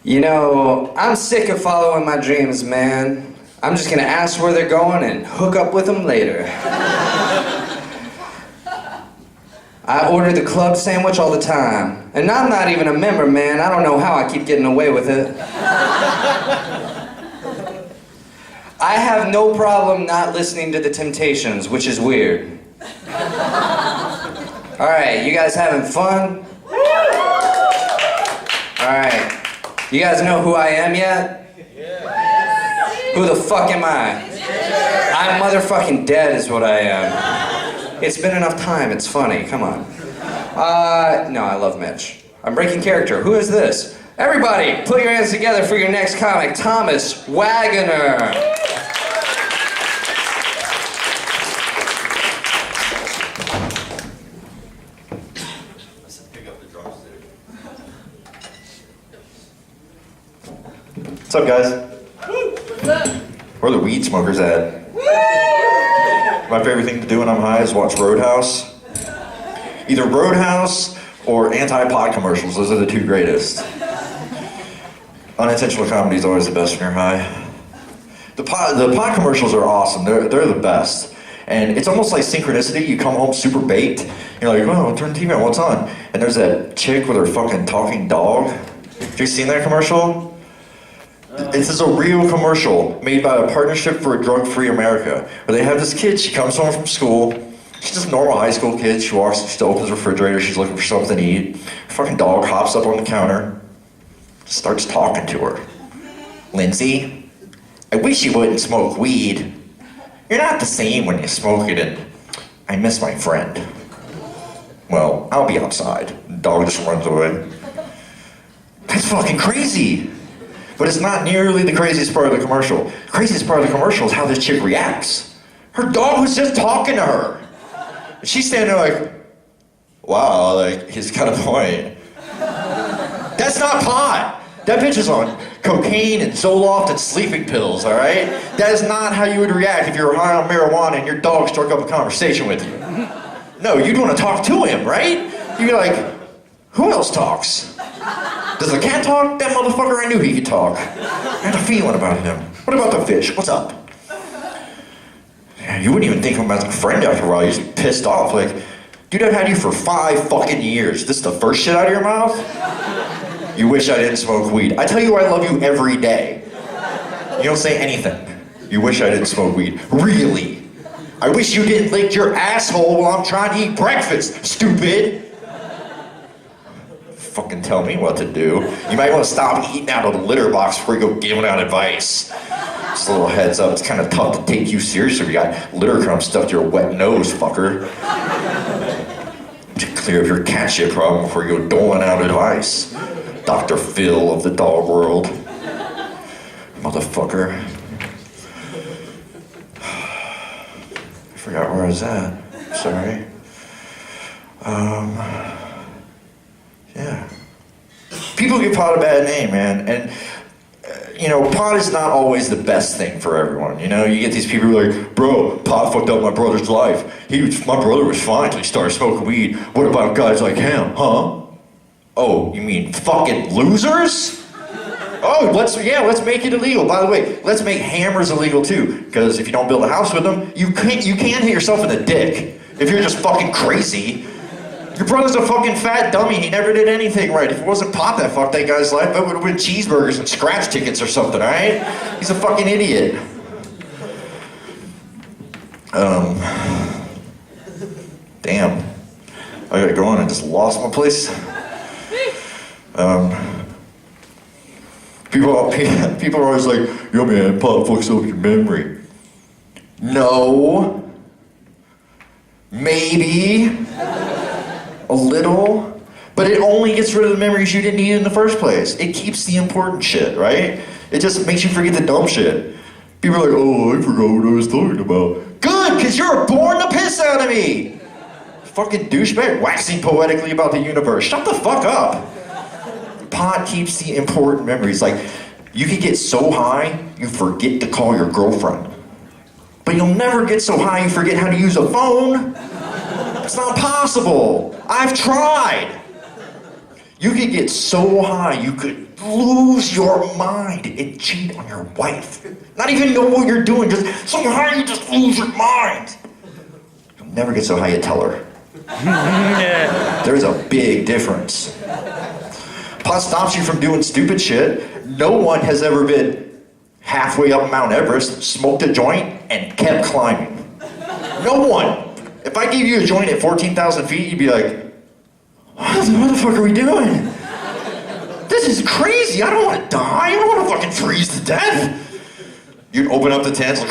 you know, I'm sick of following my dreams, man. I'm just gonna ask where they're going and hook up with them later. I order the club sandwich all the time. And I'm not even a member, man. I don't know how I keep getting away with it. I have no problem not listening to the Temptations, which is weird. All right, you guys having fun? All right, you guys know who I am yet? Who the fuck am I? I'm motherfucking dead is what I am. It's been enough time, it's funny, come on. No, I love Mitch. I'm breaking character, who is this? Everybody, put your hands together for your next comic, Thomas Wagoner. What's up, guys? Where are the weed smokers at? My favorite thing to do when I'm high is watch Roadhouse. Either Roadhouse or anti-pot commercials. Those are the 2 greatest. Unintentional comedy is always the best when you're high. The pot commercials are awesome. They're the best. And it's almost like synchronicity. You come home super baked. You're like, oh, turn the TV on, what's on? And there's that chick with her fucking talking dog. Have you seen that commercial? This is a real commercial made by a Partnership for a Drug-Free America, where they have this kid, she comes home from school, she's just a normal high school kid, she opens the refrigerator, she's looking for something to eat. Her fucking dog hops up on the counter, starts talking to her. Lindsay, I wish you wouldn't smoke weed. You're not the same when you smoke it, and I miss my friend. Well, I'll be outside. The dog just runs away. That's fucking crazy. But it's not nearly the craziest part of the commercial. The craziest part of the commercial is how this chick reacts. Her dog was just talking to her. And she's standing there like, wow, like, he's got a point. That's not pot. That bitch is on cocaine and Zoloft and sleeping pills, all right? That is not how you would react if you were high on marijuana and your dog struck up a conversation with you. No, you'd want to talk to him, right? You'd be like, who else talks? Does the cat talk? That motherfucker, I knew he could talk. I had a feeling about him. What about the fish? What's up? You wouldn't even think of him as a friend after a while. You're just pissed off. Like, dude, I've had you for 5 fucking years. This is the first shit out of your mouth? You wish I didn't smoke weed. I tell you I love you every day. You don't say anything. You wish I didn't smoke weed. Really? I wish you didn't lick your asshole while I'm trying to eat breakfast, stupid. Fucking tell me what to do. You might want to stop eating out of the litter box before you go giving out advice. Just a little heads up, it's kind of tough to take you seriously if you got litter crumbs stuck to your wet nose, fucker. To clear up your cat shit problem before you go doling out advice. Dr. Phil of the dog world. Motherfucker. I forgot where I was at. Sorry. Yeah. People give pot a bad name, man. And, you know, pot is not always the best thing for everyone. You know, you get these people who are like, bro, pot fucked up my brother's life. My brother was fine until he started smoking weed. What about guys like him, huh? Oh, you mean fucking losers? Oh, let's make it illegal. By the way, let's make hammers illegal too. Because if you don't build a house with them, you can hit yourself in the dick. If you're just fucking crazy. Your brother's a fucking fat dummy. He never did anything right. If it wasn't pot that fucked that guy's life, that would have been cheeseburgers and scratch tickets or something, all right? He's a fucking idiot. Damn. I gotta go on. I just lost my place. People are always like, yo man, pot fucks up your memory. No. Maybe. A little. But it only gets rid of the memories you didn't need in the first place. It keeps the important shit, right? It just makes you forget the dumb shit. People are like, oh, I forgot what I was talking about. Good, because you're born to piss out of me. Fucking douchebag waxing poetically about the universe. Shut the fuck up. Pot keeps the important memories. Like, you can get so high, you forget to call your girlfriend. But you'll never get so high you forget how to use a phone. It's not possible. I've tried. You could get so high you could lose your mind and cheat on your wife. Not even know what you're doing, just so high you just lose your mind. You'll never get so high you tell her. There's a big difference. Pot stops you from doing stupid shit. No one has ever been halfway up Mount Everest, smoked a joint, and kept climbing. No one. If I gave you a joint at 14,000 feet, you'd be like, what the fuck are we doing? This is crazy. I don't want to die. I don't want to fucking freeze to death. You'd open up the tents, like,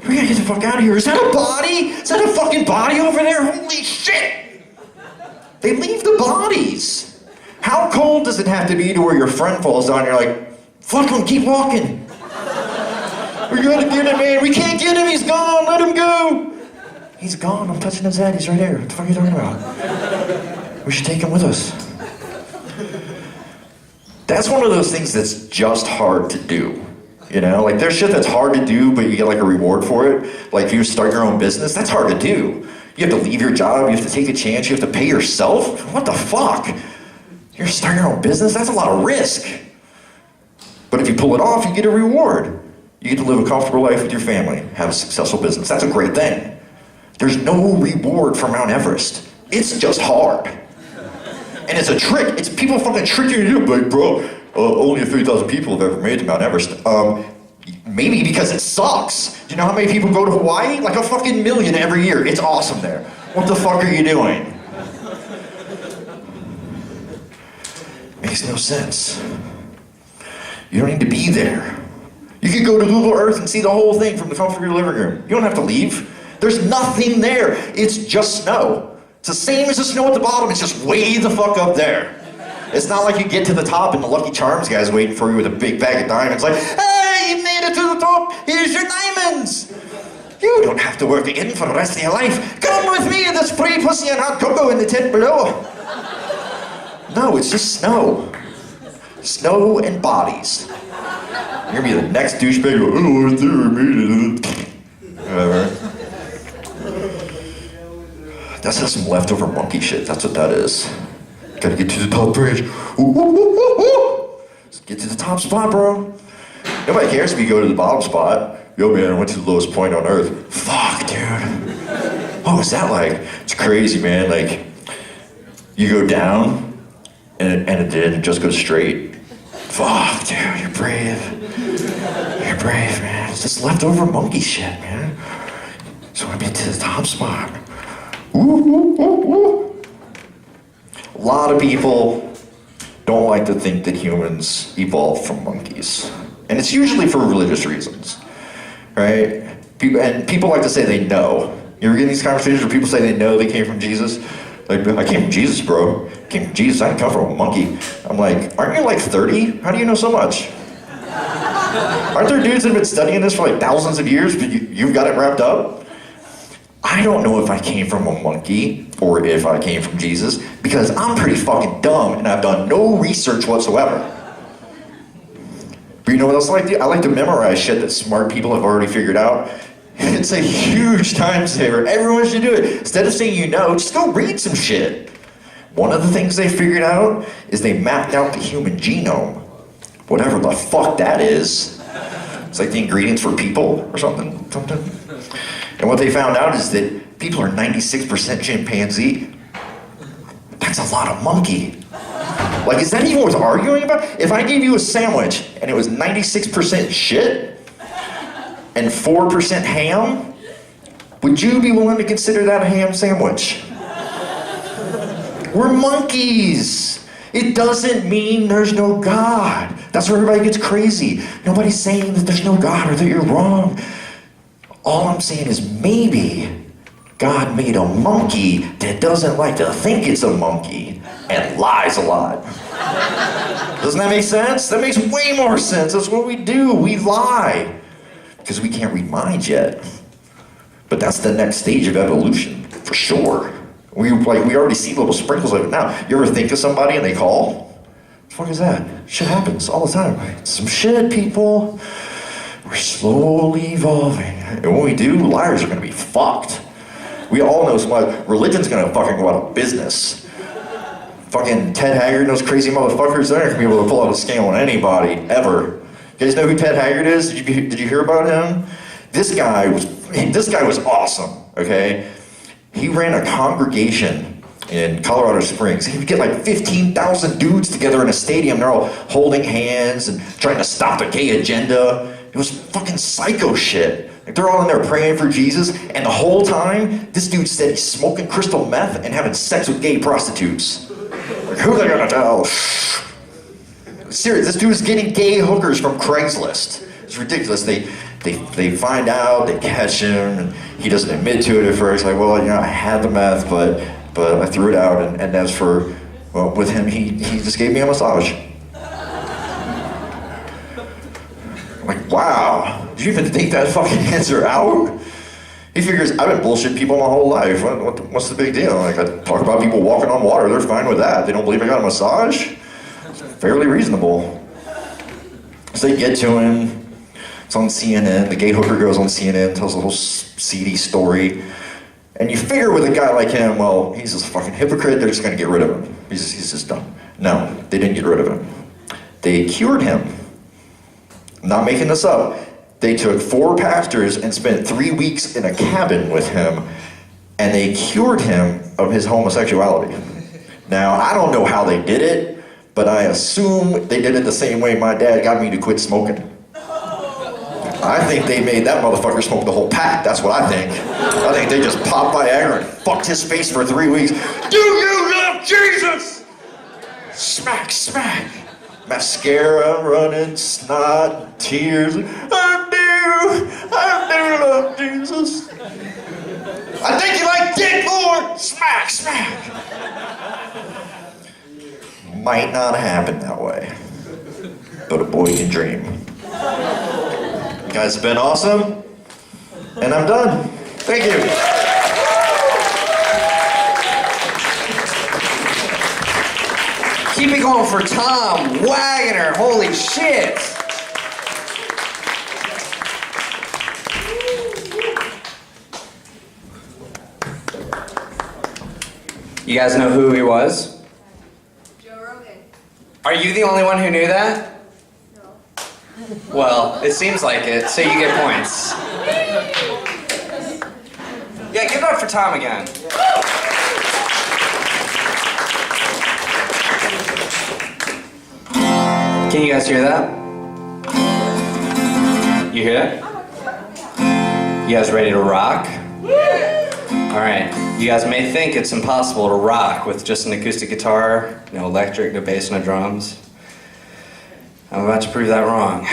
we gotta get the fuck out of here. Is that a body? Is that a fucking body over there? Holy shit! They leave the bodies. How cold does it have to be to where your friend falls down and you're like, fuck him, keep walking. We gotta get him, man. We can't get him. He's gone. Let him go. He's gone. I'm touching his head. He's right there. What the fuck are you talking about? We should take him with us. That's one of those things that's just hard to do. You know, like there's shit that's hard to do, but you get like a reward for it. Like if you start your own business, that's hard to do. You have to leave your job. You have to take a chance. You have to pay yourself. What the fuck? You're starting your own business? That's a lot of risk. But if you pull it off, you get a reward. You get to live a comfortable life with your family, have a successful business. That's a great thing. There's no reward for Mount Everest. It's just hard. And it's a trick. It's people fucking tricking you. Like, bro, only a few thousand people have ever made it to Mount Everest. Maybe because it sucks. Do you know how many people go to Hawaii? Like a fucking million every year. It's awesome there. What the fuck are you doing? Makes no sense. You don't need to be there. You could go to Google Earth and see the whole thing from the comfort of your living room. You don't have to leave. There's nothing there. It's just snow. It's the same as the snow at the bottom. It's just way the fuck up there. It's not like you get to the top and the Lucky Charms guy's waiting for you with a big bag of diamonds. Like, hey, you made it to the top. Here's your diamonds. You don't have to work again for the rest of your life. Come with me to this free pussy and hot cocoa in the tent below. No, it's just snow. Snow and bodies. You're gonna be the next douchebag who, oh, I was there, I made it. Whatever. That's just some leftover monkey shit. That's what that is. Gotta get to the top bridge. Ooh, ooh, ooh, ooh, ooh. Just get to the top spot, bro. Nobody cares if you go to the bottom spot. Yo, man, I went to the lowest point on Earth. Fuck, dude. What was that like? It's crazy, man. Like, you go down, and it didn't just go straight. Fuck, dude, you're brave. You're brave, man. It's just leftover monkey shit, man. So I get to the top spot. Ooh, ooh, ooh, ooh. A lot of people don't like to think that humans evolved from monkeys. And it's usually for religious reasons, right? People like to say they know. You ever get in these conversations where people say they know they came from Jesus? Like, I came from Jesus, bro. I came from Jesus, I didn't come from a monkey. I'm like, aren't you like 30? How do you know so much? Aren't there dudes that have been studying this for like thousands of years, but you've got it wrapped up? I don't know if I came from a monkey or if I came from Jesus, because I'm pretty fucking dumb and I've done no research whatsoever. But you know what else I like to do? I like to memorize shit that smart people have already figured out. It's a huge time saver. Everyone should do it. Instead of saying you know, just go read some shit. One of the things they figured out is they mapped out the human genome. Whatever the fuck that is. It's like the ingredients for people or something. And what they found out is that people are 96% chimpanzee. That's a lot of monkey. Like, is that even worth arguing about? If I gave you a sandwich and it was 96% shit and 4% ham, would you be willing to consider that a ham sandwich? We're monkeys. It doesn't mean there's no God. That's where everybody gets crazy. Nobody's saying that there's no God or that you're wrong. All I'm saying is maybe God made a monkey that doesn't like to think it's a monkey and lies a lot. Doesn't that make sense? That makes way more sense. That's what we do. We lie. Because we can't read minds yet. But that's the next stage of evolution, for sure. We already see little sprinkles of it now. You ever think of somebody and they call? What the fuck is that? Shit happens all the time. Some shit, people. We're slowly evolving. And when we do, liars are gonna be fucked. We all know religion's gonna fucking go out of business. Fucking Ted Haggard and those crazy motherfuckers, they're not gonna be able to pull out a scale on anybody, ever. You guys know who Ted Haggard is? Did you hear about him? This guy was awesome, okay? He ran a congregation in Colorado Springs. He would get like 15,000 dudes together in a stadium. They're all holding hands and trying to stop the gay agenda. It was fucking psycho shit. Like, they're all in there praying for Jesus, and the whole time, this dude said he's smoking crystal meth and having sex with gay prostitutes. Like, who are they gonna tell? Serious, this dude is getting gay hookers from Craigslist. It's ridiculous. They find out, they catch him, and he doesn't admit to it at first. Like, well, you know, I had the meth, but I threw it out, and as for, well, with him, he just gave me a massage. Like, wow, did you even think that fucking answer out? He figures, I've been bullshitting people my whole life. What's the big deal? Like, I talk about people walking on water, they're fine with that. They don't believe I got a massage? It's fairly reasonable. So they get to him. It's on CNN. The gay hooker goes on CNN, tells a whole seedy story. And you figure with a guy like him, well, he's just a fucking hypocrite. They're just going to get rid of him. He's just dumb. No, they didn't get rid of him. They cured him. I'm not making this up. They took 4 pastors and spent 3 weeks in a cabin with him, and they cured him of his homosexuality. Now, I don't know how they did it, but I assume they did it the same way my dad got me to quit smoking. I think they made that motherfucker smoke the whole pack. That's what I think. I think they just popped Viagra and fucked his face for 3 weeks. Do you love Jesus? Smack, smack. Mascara running, snot, tears. I do love Jesus. I think you like dick more. Smack, smack. Might not happen that way, but a boy can dream. You guys have been awesome, and I'm done. Thank you. Keep it going for Tom Wagner. Holy shit. You guys know who he was? Joe Rogan. Are you the only one who knew that? No. Well, it seems like it, so you get points. Yeah, give it up for Tom again. Can you guys hear that? You hear that? You guys ready to rock? Alright, you guys may think it's impossible to rock with just an acoustic guitar, no electric, no bass, no drums. I'm about to prove that wrong.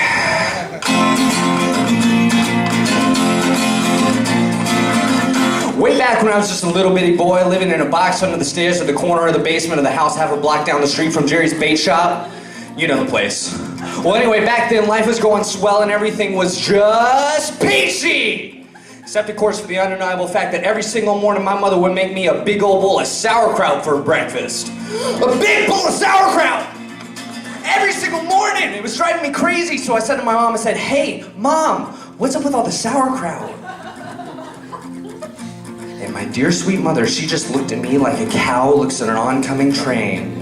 Way back when I was just a little bitty boy living in a box under the stairs at the corner of the basement of the house half a block down the street from Jerry's bait shop. You know the place. Well, anyway, back then life was going swell and everything was just peachy! Except, of course, for the undeniable fact that every single morning my mother would make me a big old bowl of sauerkraut for breakfast. A big bowl of sauerkraut! Every single morning! It was driving me crazy, so I said to my mom, I said, "Hey, Mom, what's up with all the sauerkraut?" And my dear sweet mother, she just looked at me like a cow looks at an oncoming train.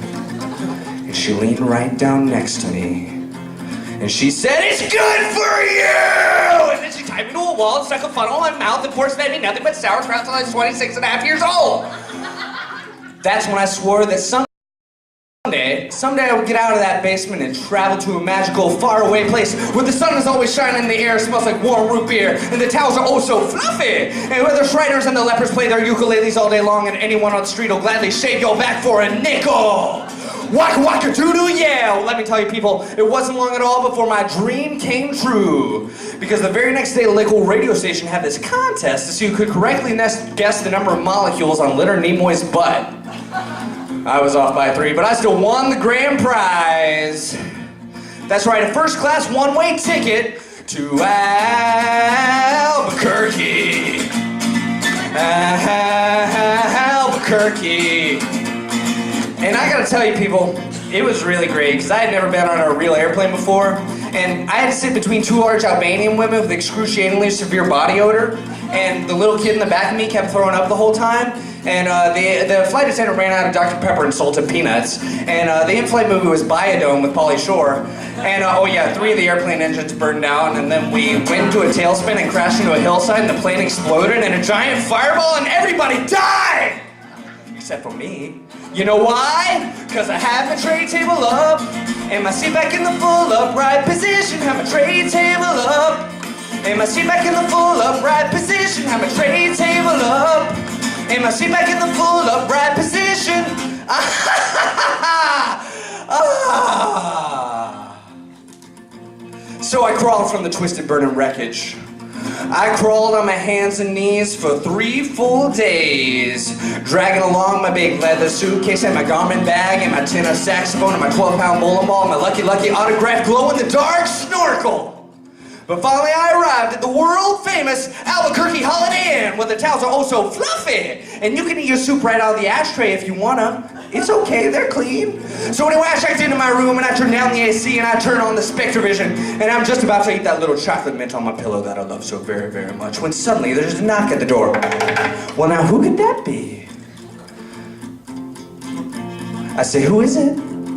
And she leaned right down next to me. And she said, "It's good for you!" And then she tied me to a wall and stuck a funnel in my mouth and force fed me nothing but sauerkraut until I was 26 and a half years old. That's when I swore that someday I would get out of that basement and travel to a magical, faraway place where the sun is always shining in the air, smells like warm root beer, and the towels are oh so fluffy, and where the Shriners and the lepers play their ukuleles all day long, and anyone on the street will gladly shave your back for a nickel. Waka waka doo-doo, yeah! Well, let me tell you people, it wasn't long at all before my dream came true. Because the very next day, the local radio station had this contest to see who could correctly guess the number of molecules on Leonard Nimoy's butt. I was off by 3, but I still won the grand prize. That's right, a first-class one-way ticket to Albuquerque. Albuquerque. And I gotta tell you people, it was really great because I had never been on a real airplane before, and I had to sit between 2 large Albanian women with excruciatingly severe body odor, and the little kid in the back of me kept throwing up the whole time, and the flight attendant ran out of Dr. Pepper and salted peanuts, and the in-flight movie was Biodome with Pauly Shore, and oh yeah, 3 of the airplane engines burned down, and then we went into a tailspin and crashed into a hillside, and the plane exploded, and a giant fireball, and everybody died! Except for me. You know why? Cause I have my tray table up, and my seat back in the full upright position. Have my tray table up, and my seat back in the full upright position. Have my tray table up, and my seat back in the full upright position. So I crawled from the twisted, burning wreckage. I crawled on my hands and knees for 3 full days, dragging along my big leather suitcase and my garment bag and my tenor saxophone and my 12-pound bowling ball and my lucky autographed glow-in-the-dark snorkel. But finally I arrived at the world-famous Albuquerque Holiday Inn, where the towels are oh so fluffy, and you can eat your soup right out of the ashtray if you wanna. It's okay, they're clean. So anyway, I checked into my room and I turned down the AC and I turned on the Spectravision, and I'm just about to eat that little chocolate mint on my pillow that I love so very, very much, when suddenly there's a knock at the door. Well, now who could that be? I say, who is it?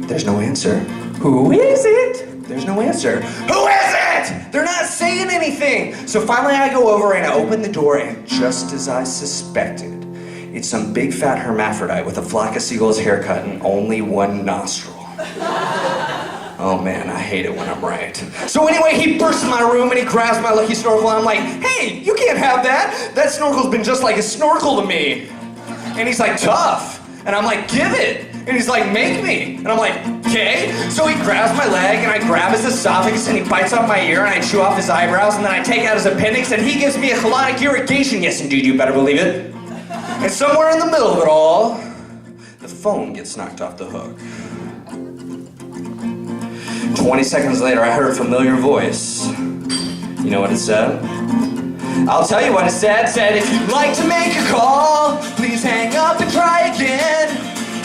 There's no answer. Who is it? There's no answer. Who is it? quiet. They're not saying anything. So finally I go over and I open the door, and just as I suspected, it's some big fat hermaphrodite with a flock of seagulls haircut and only one nostril. Oh man, I hate it when I'm right. So anyway, he bursts in my room and he grabs my lucky snorkel, and I'm like, hey, you can't have that. That snorkel's been just like a snorkel to me. And he's like, tough. And I'm like, give it. And he's like, make me. And I'm like, okay. So he grabs my leg and I grab his esophagus and he bites off my ear and I chew off his eyebrows and then I take out his appendix and he gives me a colonic irrigation. Yes, indeed, you better believe it. And somewhere in the middle of it all, the phone gets knocked off the hook. 20 seconds later, I heard a familiar voice. You know what it said? I'll tell you what it said. It said, if you'd like to make a call, please hang up and try again.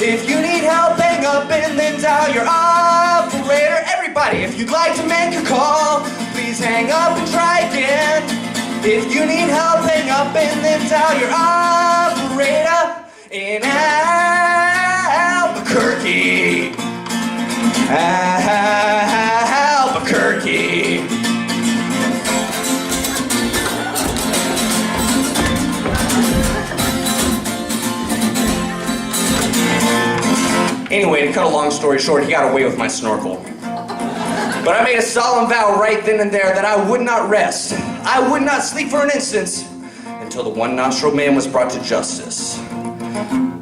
If you need help, hang up and then dial your operator. Everybody, if you'd like to make a call, please hang up and try again. If you need help, hang up and then dial your operator in Albuquerque. Albuquerque. Anyway, to cut a long story short, he got away with my snorkel. But I made a solemn vow right then and there that I would not rest. I would not sleep for an instant until the one-nostril man was brought to justice.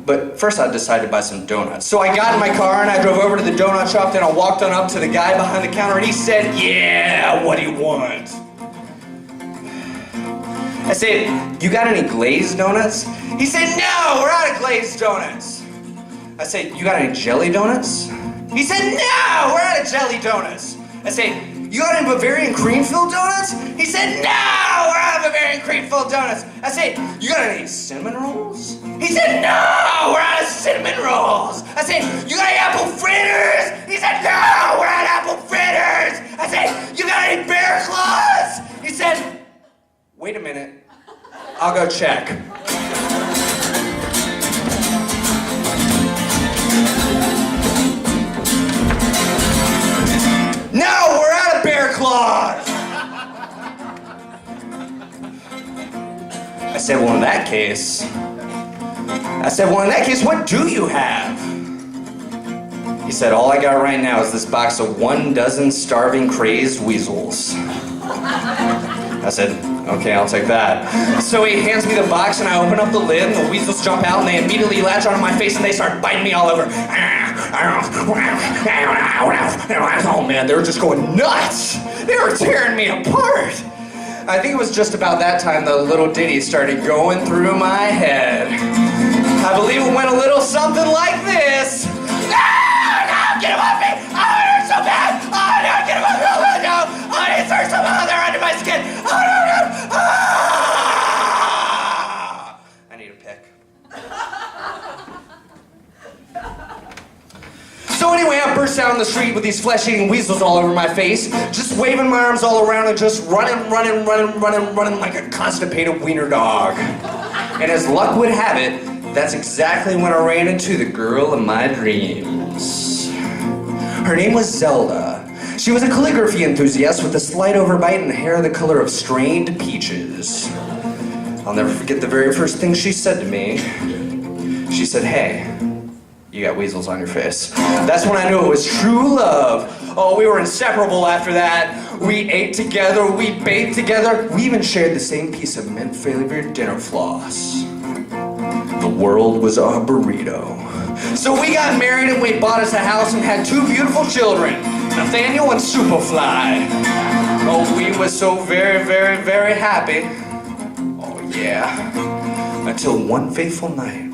But first I decided to buy some donuts. So I got in my car and I drove over to the donut shop, then I walked on up to the guy behind the counter and he said, yeah, what do you want? I said, you got any glazed donuts? He said, no, we're out of glazed donuts. I said, you got any jelly donuts? He said, no, we're out of jelly donuts. I said, you got any Bavarian cream-filled donuts? He said, no, we're out of Bavarian cream-filled donuts. I said, you got any cinnamon rolls? He said, no, we're out of cinnamon rolls. I said, you got any apple fritters? He said, no, we're out of apple fritters. I said, you got any bear claws? He said, wait a minute, I'll go check. No, we're out of bear claws! I said, well, in that case, what do you have? He said, all I got right now is this box of 12 starving, crazed weasels. I said, okay, I'll take that. So he hands me the box and I open up the lid and the weasels jump out and they immediately latch onto my face and they start biting me all over. Oh man, they were just going nuts. They were tearing me apart. I think it was just about that time the little ditty started going through my head. I believe it went a little something like this. No, get him off me! Oh, it hurts so bad! Oh no, get him off me! Oh no! Oh, it hurts so bad! They're under my skin! Oh no! Ah! I need a pick. So anyway, I burst out on the street with these flesh-eating weasels all over my face, just waving my arms all around and just running like a constipated wiener dog. And as luck would have it, that's exactly when I ran into the girl of my dreams. Her name was Zelda. She was a calligraphy enthusiast with a slight overbite and hair the color of strained peaches. I'll never forget the very first thing she said to me. She said, hey, you got weasels on your face. That's when I knew it was true love. Oh, we were inseparable after that. We ate together, we bathed together, we even shared the same piece of mint-flavored dinner floss. The world was our burrito. So we got married and we bought us a house and had 2 beautiful children, Nathaniel and Superfly. Oh, we were so very, very, very happy. Oh yeah. Until one fateful night,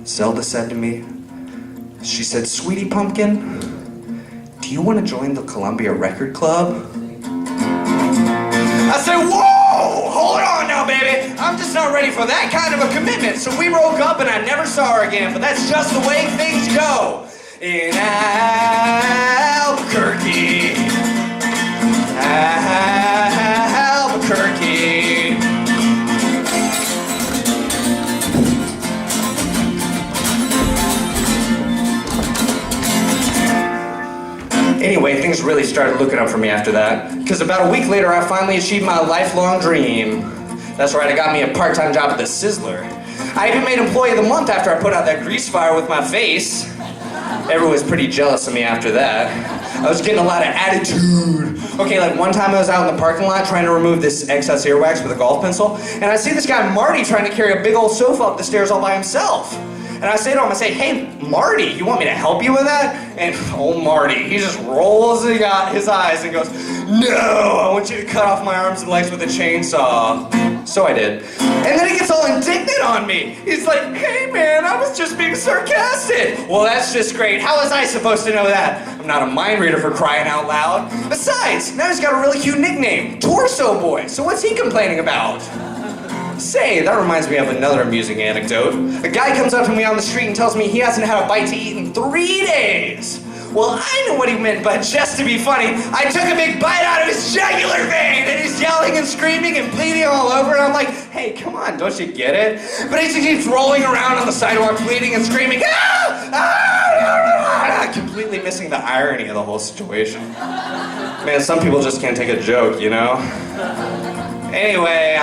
Zelda said to me, she said, sweetie pumpkin, do you want to join the Columbia Record Club? I said, whoa, hold on now, baby. I'm just not ready for that kind of a commitment. So we broke up and I never saw her again, but that's just the way things go in Albuquerque. Albuquerque. Anyway, things things really started looking up for me after that. Because about a week later, I finally achieved my lifelong dream. That's right, I got me a part-time job at the Sizzler. I even made Employee of the Month after I put out that grease fire with my face. Everyone was pretty jealous of me after that. I was getting a lot of attitude. Okay, like one time I was out in the parking lot trying to remove this excess earwax with a golf pencil, and I see this guy Marty trying to carry a big old sofa up the stairs all by himself. And I say to him, I say, hey, Marty, you want me to help you with that? And oh, Marty, he just rolls his eyes and goes, no, I want you to cut off my arms and legs with a chainsaw. So I did. And then he gets all indignant on me. He's like, hey man, I was just being sarcastic. Well, that's just great. How was I supposed to know that? I'm not a mind reader for crying out loud. Besides, now he's got a really cute nickname, Torso Boy. So what's he complaining about? Say, that reminds me of another amusing anecdote. A guy comes up to me on the street and tells me he hasn't had a bite to eat in 3 days. Well, I know what he meant, but just to be funny, I took a big bite out of his jugular vein, and he's yelling and screaming and bleeding all over, and I'm like, hey, come on, don't you get it? But he just keeps rolling around on the sidewalk, bleeding and screaming, completely missing the irony of the whole situation. Man, some people just can't take a joke, you know? Anyway,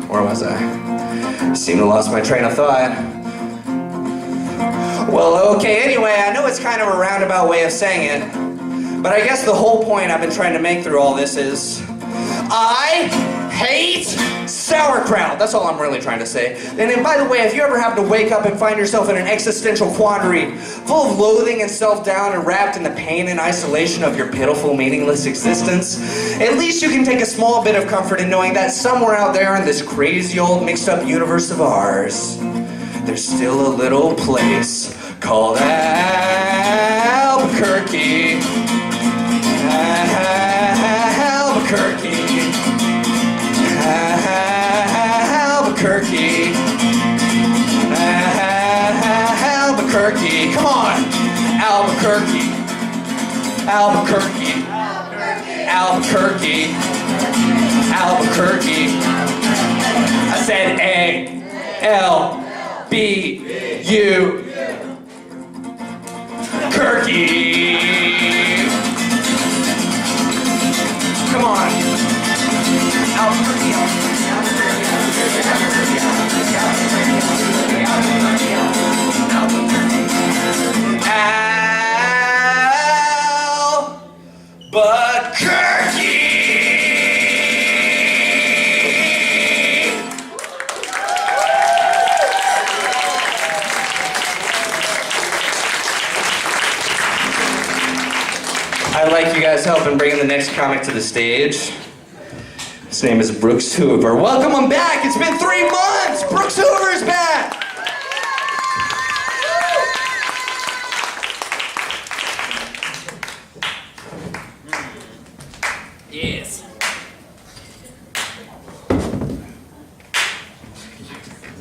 where was I? Seemed to lost my train of thought. Well, okay, anyway, I know it's kind of a roundabout way of saying it, but I guess the whole point I've been trying to make through all this is, I hate sauerkraut. That's all I'm really trying to say. And by the way, if you ever happen to wake up and find yourself in an existential quandary, full of loathing and self-doubt and wrapped in the pain and isolation of your pitiful, meaningless existence, at least you can take a small bit of comfort in knowing that somewhere out there in this crazy old mixed-up universe of ours, there's still a little place called Albuquerque. Albuquerque. Albuquerque. Albuquerque. Come on. Albuquerque. Albuquerque. Albuquerque. Albuquerque. I said A-L-B-U. Kirky. Come on. Albuquerque. I'd like you guys' help in bringing the next comic to the stage. His name is Brooks Hoover. Welcome him back. It's been 3 months. Brooks Hoover's back. Yes.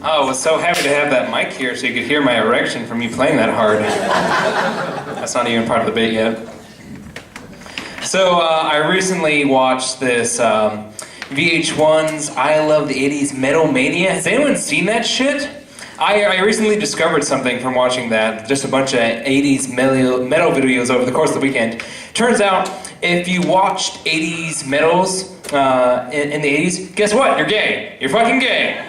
Oh, I was so happy to have that mic here so you could hear my erection from me playing that hard. That's not even part of the bit yet. So I recently watched this VH1's I Love the 80s Metal Mania. Has anyone seen that shit? I recently discovered something from watching that, just a bunch of 80s metal videos over the course of the weekend. Turns out, if you watched 80s metals in the 80s, guess what? You're gay. You're fucking gay.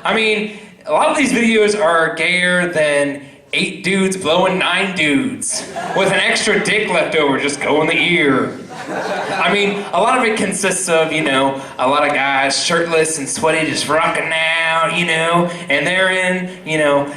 I mean, a lot of these videos are gayer than 8 dudes blowing 9 dudes with an extra dick left over just go in the ear. I mean, a lot of it consists of, you know, a lot of guys shirtless and sweaty just rocking out, you know, and they're in, you know,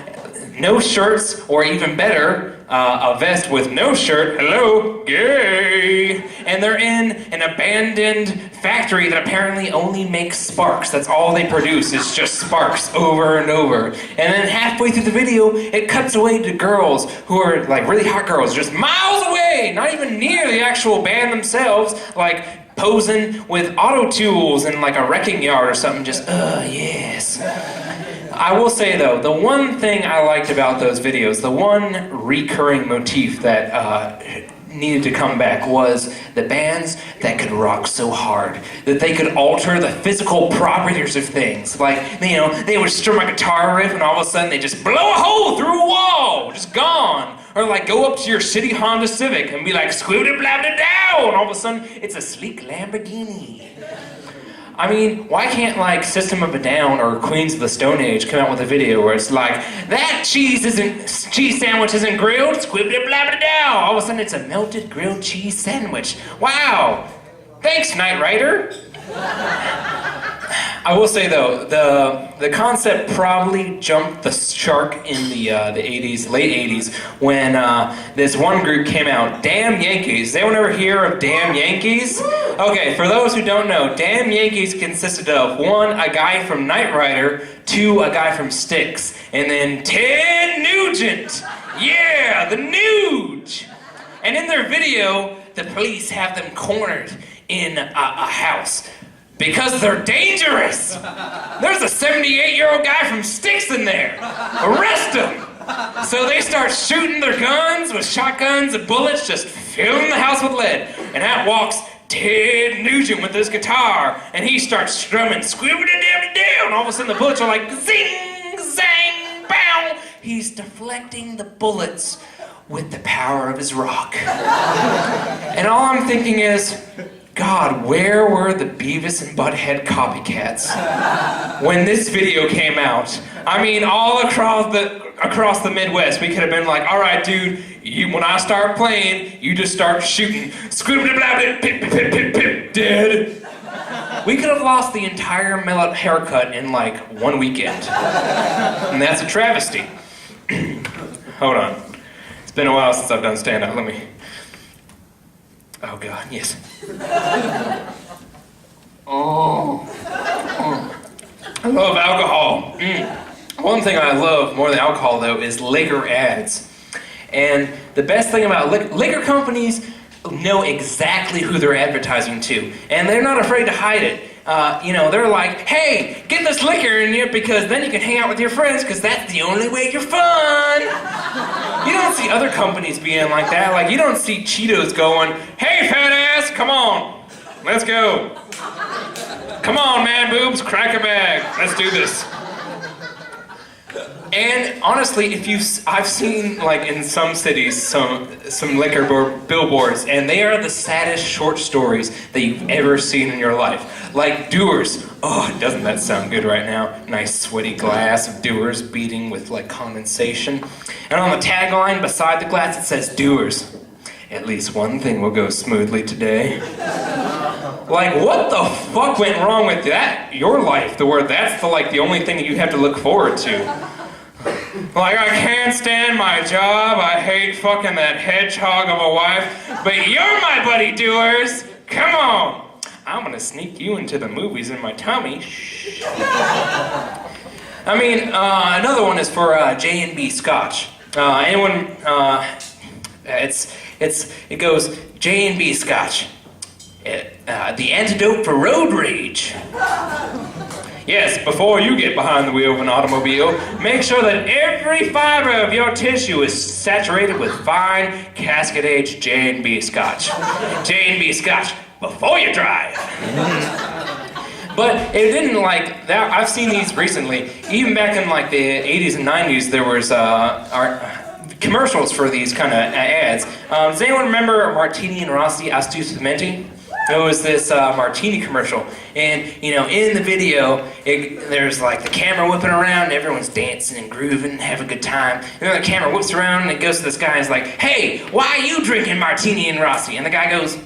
no shirts, or even better, a vest with no shirt, hello, gay, and they're in an abandoned factory that apparently only makes sparks. That's all they produce, is just sparks over and over. And then halfway through the video, it cuts away to girls who are like really hot girls, just miles away, not even near the actual band themselves, like posing with auto tools in like a wrecking yard or something, just, yes. I will say though, the one thing I liked about those videos, the one recurring motif that needed to come back was the bands that could rock so hard that they could alter the physical properties of things. Like, you know, they would strum a guitar riff and all of a sudden they just blow a hole through a wall, just gone. Or like go up to your shitty Honda Civic and be like, squibby blah blah down, and all of a sudden it's a sleek Lamborghini. I mean, why can't like System of a Down or Queens of the Stone Age come out with a video where it's like, that cheese sandwich isn't grilled, squibbly blah blah down. All of a sudden it's a melted grilled cheese sandwich. Wow. Thanks, Knight Rider. I will say though, the concept probably jumped the shark in the 80s, late 80s, when this one group came out, Damn Yankees. Does anyone ever hear of Damn Yankees? Okay, for those who don't know, Damn Yankees consisted of 1, a guy from Knight Rider, 2, a guy from Styx, and then Ted Nugent. Yeah, the Nuge. And in their video, the police have them cornered in a house. Because they're dangerous! There's a 78-year-old guy from Styx in there! Arrest him! So they start shooting their guns with shotguns and bullets, just filling the house with lead. And out walks Ted Nugent with his guitar, and he starts strumming, squibbity-dabby-down. All of a sudden the bullets are like zing, zang, bow. He's deflecting the bullets with the power of his rock. And all I'm thinking is, God, where were the Beavis and Butthead copycats when this video came out? I mean, all across the Midwest, we could have been like, all right, dude, when I start playing, you just start shooting. Squibbly blah blah, pip, pip, pip, pip, pip, dead. We could have lost the entire mullet haircut in like 1 weekend. And that's a travesty. Hold on. It's been a while since I've done stand-up. Let me... Oh God, yes. Oh. I love alcohol. One thing I love more than alcohol though is liquor ads. And the best thing about liquor companies know exactly who they're advertising to. And they're not afraid to hide it. They're like, hey, get this liquor in you because then you can hang out with your friends because that's the only way you're fun. You don't see other companies being like that. Like, you don't see Cheetos going, hey, fat ass, come on, let's go. Come on, man boobs, crack a bag, let's do this. And honestly, I've seen like in some cities some liquor billboards, and they are the saddest short stories that you've ever seen in your life. Like Dewar's. Oh, doesn't that sound good right now? Nice sweaty glass of Dewar's beating with like condensation. And on the tagline beside the glass it says Dewar's. At least one thing will go smoothly today. Like, what the fuck went wrong with that? Your life, to where that's the only thing that you have to look forward to. Like, I can't stand my job, I hate fucking that hedgehog of a wife, but you're my buddy Doers! Come on! I'm gonna sneak you into the movies in my tummy. Shh. I mean, another one is for J&B Scotch. It goes, J&B Scotch. The antidote for road rage. Yes, before you get behind the wheel of an automobile, make sure that every fiber of your tissue is saturated with fine, casket-aged J&B Scotch. J&B Scotch, before you drive. But it didn't like that. I've seen these recently. Even back in like the 80s and 90s, there was commercials for these kind of ads. Does anyone remember Martini and Rossi Astustamenti? It was this martini commercial, and in the video, there's like the camera whipping around, and everyone's dancing and grooving, and having a good time. And then the camera whips around, and it goes to this guy, and is like, "Hey, why are you drinking Martini and Rossi?" And the guy goes,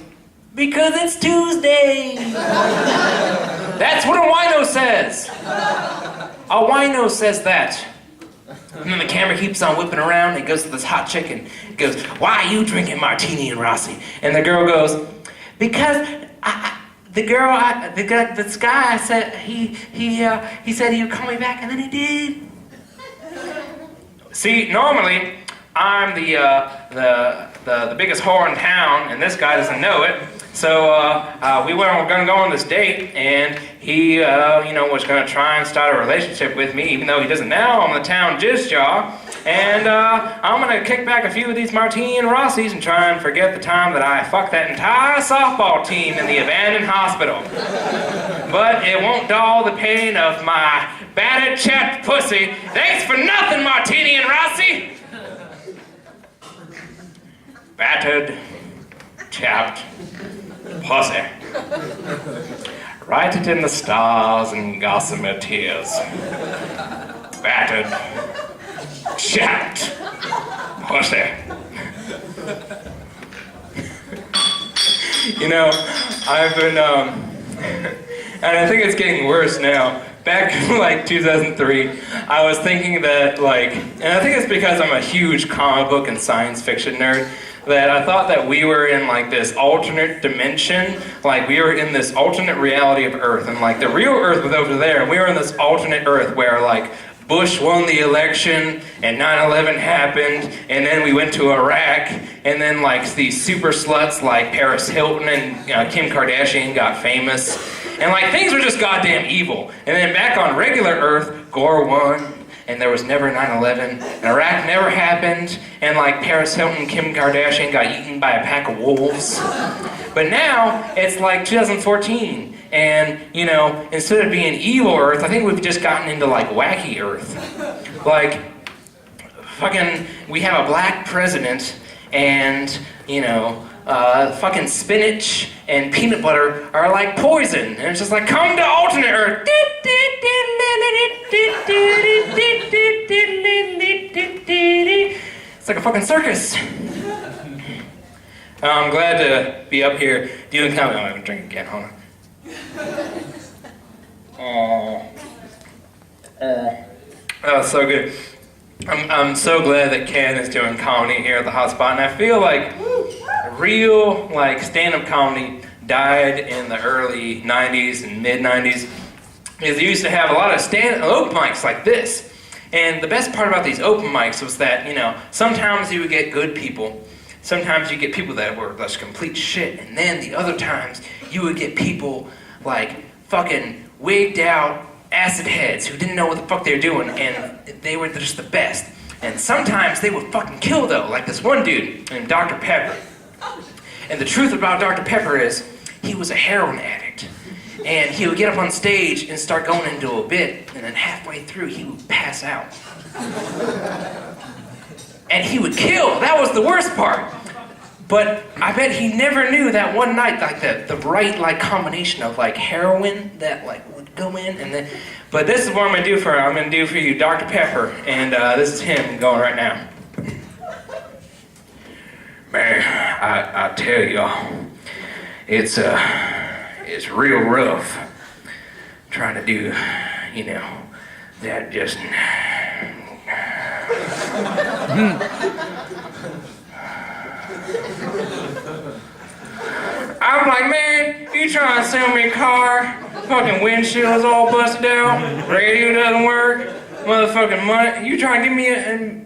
"Because it's Tuesday." That's what a wino says. A wino says that. And then the camera keeps on whipping around, and it goes to this hot chick, and it goes, "Why are you drinking Martini and Rossi?" And the girl goes, because this guy said he said he would call me back, and then he did. See, normally I'm the biggest whore in town, and this guy doesn't know it. So we were going to go on this date, and he was going to try and start a relationship with me, even though he doesn't know I'm the town jizz jaw. And I'm going to kick back a few of these Martini and Rossi's and try and forget the time that I fucked that entire softball team in the abandoned hospital. But it won't dull the pain of my battered chapped pussy. Thanks for nothing, Martini and Rossi! battered, chapped pussy. Write it in the stars and gossamer tears. Battered, chapped pussy. You know, I've been, and I think it's getting worse now. Back in like 2003, I was thinking that and I think it's because I'm a huge comic book and science fiction nerd, that I thought that we were in like this alternate dimension, like we were in this alternate reality of Earth, and like the real Earth was over there, and we were in this alternate Earth where like Bush won the election, and 9/11 happened, and then we went to Iraq, and then like these super sluts like Paris Hilton and Kim Kardashian got famous, and like things were just goddamn evil. And then back on regular Earth, Gore won, and there was never 9/11, and Iraq never happened, and like Paris Hilton and Kim Kardashian got eaten by a pack of wolves. But now it's like 2014. And, you know, instead of being evil Earth, I think we've just gotten into, like, wacky Earth. Like, fucking, we have a black president, and, you know, fucking spinach and peanut butter are like poison. And it's just like, come to alternate Earth. It's like a fucking circus. I'm glad to be up here doing comedy. I'm gonna drink again, hold on. Oh, so good. I'm so glad that Ken is doing comedy here at the Hotspot, and I feel like real like stand-up comedy died in the early 90s and mid-90s. Because they used to have a lot of open mics like this. And the best part about these open mics was that, you know, sometimes you would get good people. Sometimes you get people that were just complete shit. And then the other times you would get people like fucking wigged out acid heads who didn't know what the fuck they were doing, and they were just the best. And sometimes they would fucking kill though, like this one dude named Dr. Pepper. And the truth about Dr. Pepper is he was a heroin addict. And he would get up on stage and start going into a bit, and then halfway through he would pass out. And he would kill. That was the worst part. But I bet he never knew that one night, like the right like combination of like heroin that like would go in, and then. But this is what I'm gonna do for you, Dr. Pepper, and this is him going right now. Man, I tell y'all, it's real rough trying to do, you know, that just. I'm like, man, you trying to sell me a car? Fucking windshield's all busted out, radio doesn't work, motherfucking money. You trying to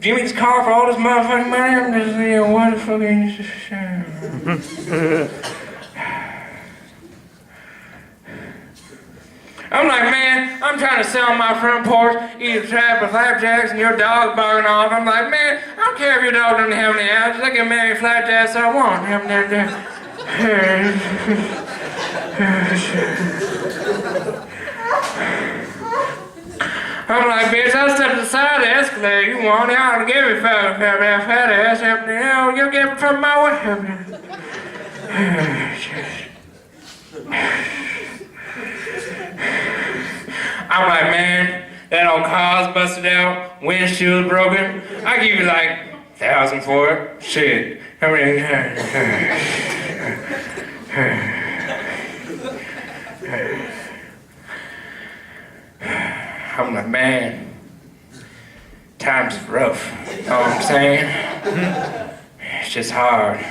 give me this car for all this motherfucking money? I'm just, you know, what the fuck are you I'm like, man, I'm trying to sell my front porch, eat a trap of flapjacks, and your dog's barking off. I'm like, man, I don't care if your dog doesn't have any allergies. I can marry flapjacks I want. I'm like, bitch, I stepped aside the escalator. You want it? I don't give me fat ass. You get it from my way. I'm like, man, that old car's busted out, windshield's broken. I give you like 1,000 for it. Shit. I'm like, man, times is rough. You know what I'm saying? It's just hard.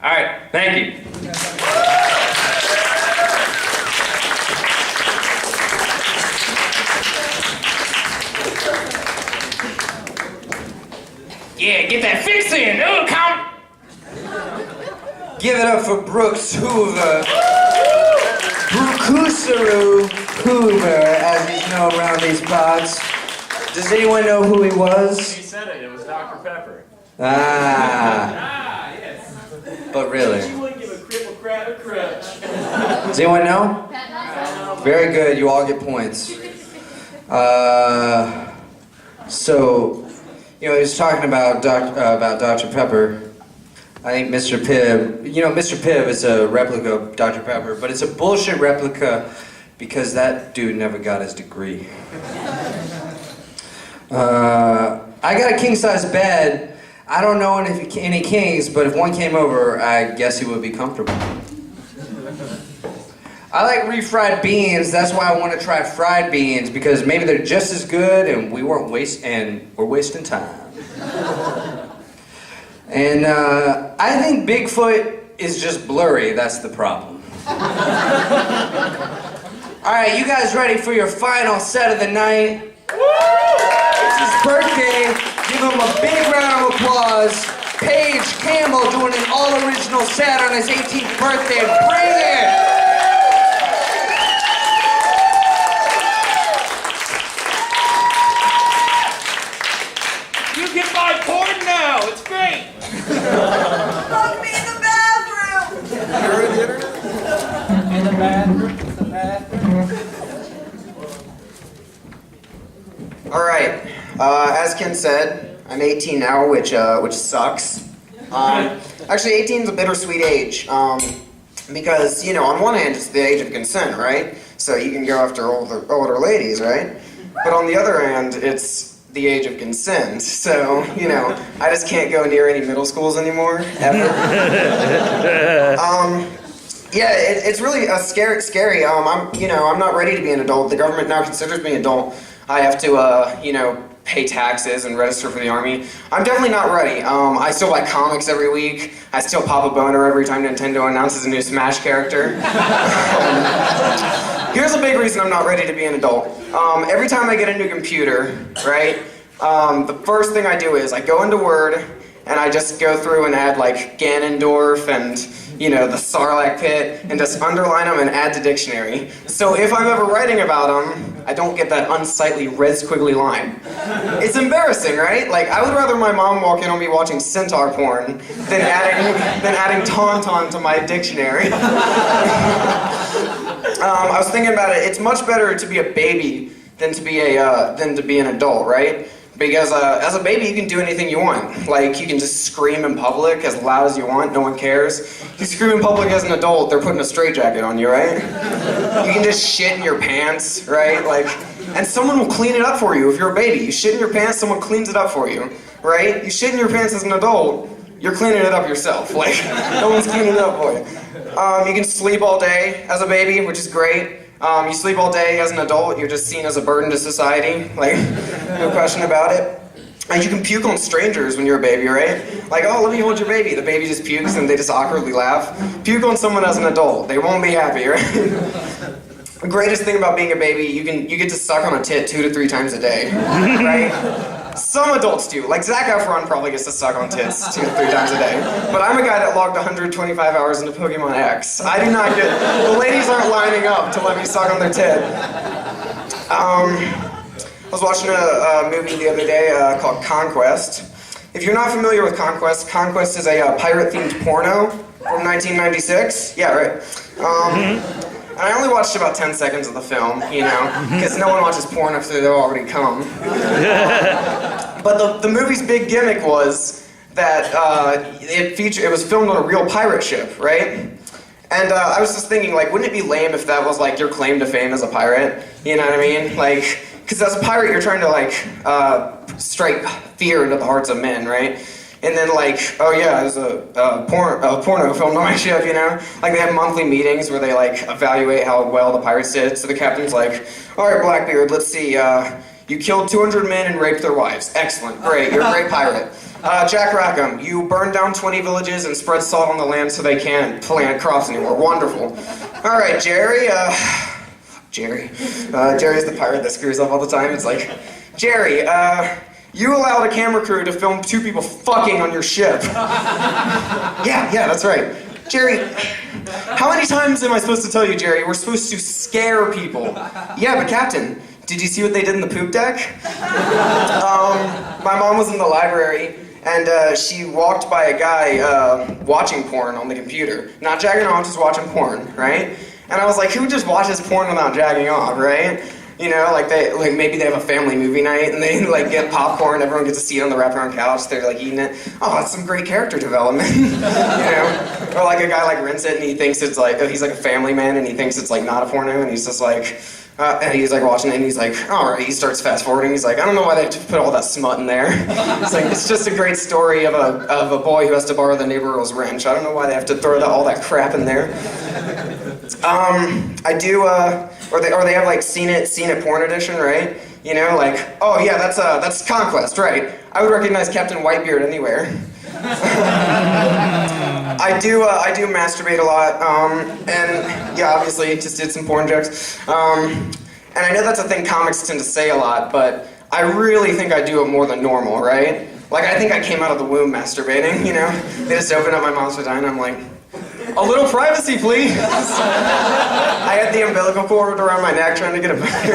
All right, thank you. Yeah, get that fix in. Oh, come. Give it up for Brooks Hoover. Brookusaru Hoover, as he's known around these parts. Does anyone know who he was? He said it. It was Dr. Pepper. Ah. Yes. But really. You wouldn't give a cripple crab a crutch. Does anyone know? Very good. You all get points. So, you know, he was talking about Dr. Pepper. I think Mr. Pibb, Mr. Pibb is a replica of Dr. Pepper, but it's a bullshit replica because that dude never got his degree. I got a king-size bed. I don't know any kings, but if one came over, I guess he would be comfortable. I like refried beans. That's why I want to try fried beans, because maybe they're just as good, and we're wasting time. And I think Bigfoot is just blurry. That's the problem. All right, you guys ready for your final set of the night? It's his birthday. Give him a big round of applause. Paige Campbell doing an all-original set on his 18th birthday. Bring it! You can buy porn now. It's great. Lock me in the bathroom! You're in the internet? All right. As Ken said, I'm 18 now, which sucks. Actually, 18 is a bittersweet age, because on one hand it's the age of consent, right? So you can go after older ladies, right? But on the other hand, it's the age of consent. So I just can't go near any middle schools anymore, ever. Yeah, it's really scary. I'm not ready to be an adult. The government now considers me an adult. I have to, pay taxes and register for the Army. I'm definitely not ready. I still buy comics every week. I still pop a boner every time Nintendo announces a new Smash character. Here's a big reason I'm not ready to be an adult. Every time I get a new computer, right, the first thing I do is I go into Word and I just go through and add like Ganondorf and the Sarlacc pit, and just underline them and add to dictionary. So if I'm ever writing about them, I don't get that unsightly red squiggly line. It's embarrassing, right? Like, I would rather my mom walk in on me watching centaur porn than adding tauntaun to my dictionary. I was thinking about it. It's much better to be a baby than to be an adult, right? Because as a baby, you can do anything you want. Like, you can just scream in public as loud as you want, no one cares. If you scream in public as an adult, they're putting a straitjacket on you, right? You can just shit in your pants, right? And someone will clean it up for you if you're a baby. You shit in your pants, someone cleans it up for you, right? You shit in your pants as an adult, you're cleaning it up yourself. No one's cleaning it up for you. You can sleep all day as a baby, which is great. You sleep all day as an adult, you're just seen as a burden to society, no question about it. And you can puke on strangers when you're a baby, right? Oh, let me hold your baby. The baby just pukes and they just awkwardly laugh. Puke on someone as an adult, they won't be happy, right? The greatest thing about being a baby, you get to suck on a tit 2 to 3 times a day, right? Some adults do. Zac Efron probably gets to suck on tits 2 to 3 times a day. But I'm a guy that logged 125 hours into Pokemon X. I do not get... The ladies aren't lining up to let me suck on their tit. I was watching a movie the other day called Conquest. If you're not familiar with Conquest, Conquest is a pirate-themed porno from 1996. Yeah, right. And I only watched about 10 seconds of the film, because no one watches porn if they've already come. But the movie's big gimmick was that it was filmed on a real pirate ship, right? And I was just thinking, wouldn't it be lame if that was your claim to fame as a pirate? You know what I mean? Because as a pirate, you're trying to strike fear into the hearts of men, right? And then oh yeah, there's a porno filmed on my ship, They have monthly meetings where they evaluate how well the pirates did. So the captain's all right, Blackbeard, let's see, you killed 200 men and raped their wives. Excellent, great, you're a great pirate. Jack Rackham, you burned down 20 villages and spread salt on the land so they can't plant crops anymore. Wonderful. All right, Jerry, Jerry's the pirate that screws up all the time. It's Jerry, you allowed a camera crew to film 2 people fucking on your ship. Yeah, that's right. Jerry, how many times am I supposed to tell you, Jerry, we're supposed to scare people? Yeah, but Captain, did you see what they did in the poop deck? My mom was in the library, and she walked by a guy watching porn on the computer. Not jacking off, just watching porn, right? And I was like, who just watches porn without jacking off, right? You know, like maybe they have a family movie night and they like get popcorn, everyone gets to see it on the wraparound couch, they're like eating it. Oh, that's some great character development. You know? Or like a guy like rents it and he thinks it's like, he's like a family man and he thinks it's like not a porno and he's just like, and he's like watching it and he's like, alright, he starts fast forwarding, he's like, I don't know why they have to put all that smut in there. It's like, it's just a great story of a boy who has to borrow the neighbor girl's wrench. I don't know why they have to throw all that crap in there. I do, or they have like Seen It Porn Edition, right? You know, like, oh yeah, that's Conquest, right? I would recognize Captain Whitebeard anywhere. I do masturbate a lot, and yeah, obviously just did some porn jokes. And I know that's a thing comics tend to say a lot, but I really think I do it more than normal, right? Like I think I came out of the womb masturbating, you know? They just opened up my mom's vagina, I'm like, a little privacy, please. I had the umbilical cord around my neck trying to get a better.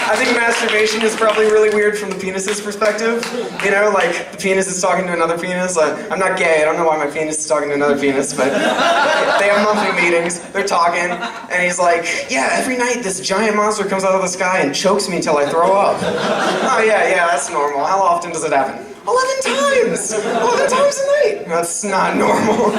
I think masturbation is probably really weird from the penis's perspective. You know, like the penis is talking to another penis. I'm not gay, I don't know why my penis is talking to another penis, but they have monthly meetings, they're talking, and he's like, yeah, every night this giant monster comes out of the sky and chokes me until I throw up. Oh yeah, that's normal. How often does it happen? 11 times! 11 times a night! That's not normal.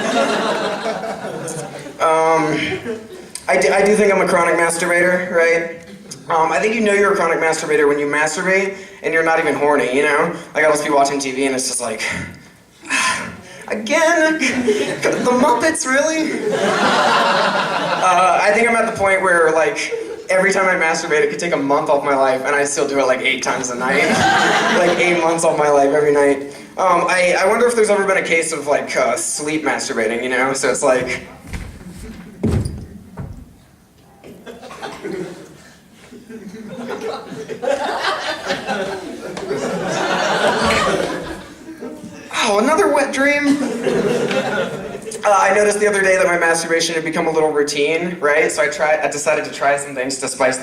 I do think I'm a chronic masturbator, right? I think you know you're a chronic masturbator when you masturbate and you're not even horny, you know? Like I'll just be watching TV and it's just like, again? The Muppets, really? I think I'm at the point where like, every time I masturbate it could take a month off my life and I still do it like 8 times a night. Like 8 months off my life every night. I wonder if there's ever been a case of like sleep masturbating, you know? So it's like, oh, another wet dream? I noticed the other day that my masturbation had become a little routine, right? So I decided to try some things to spice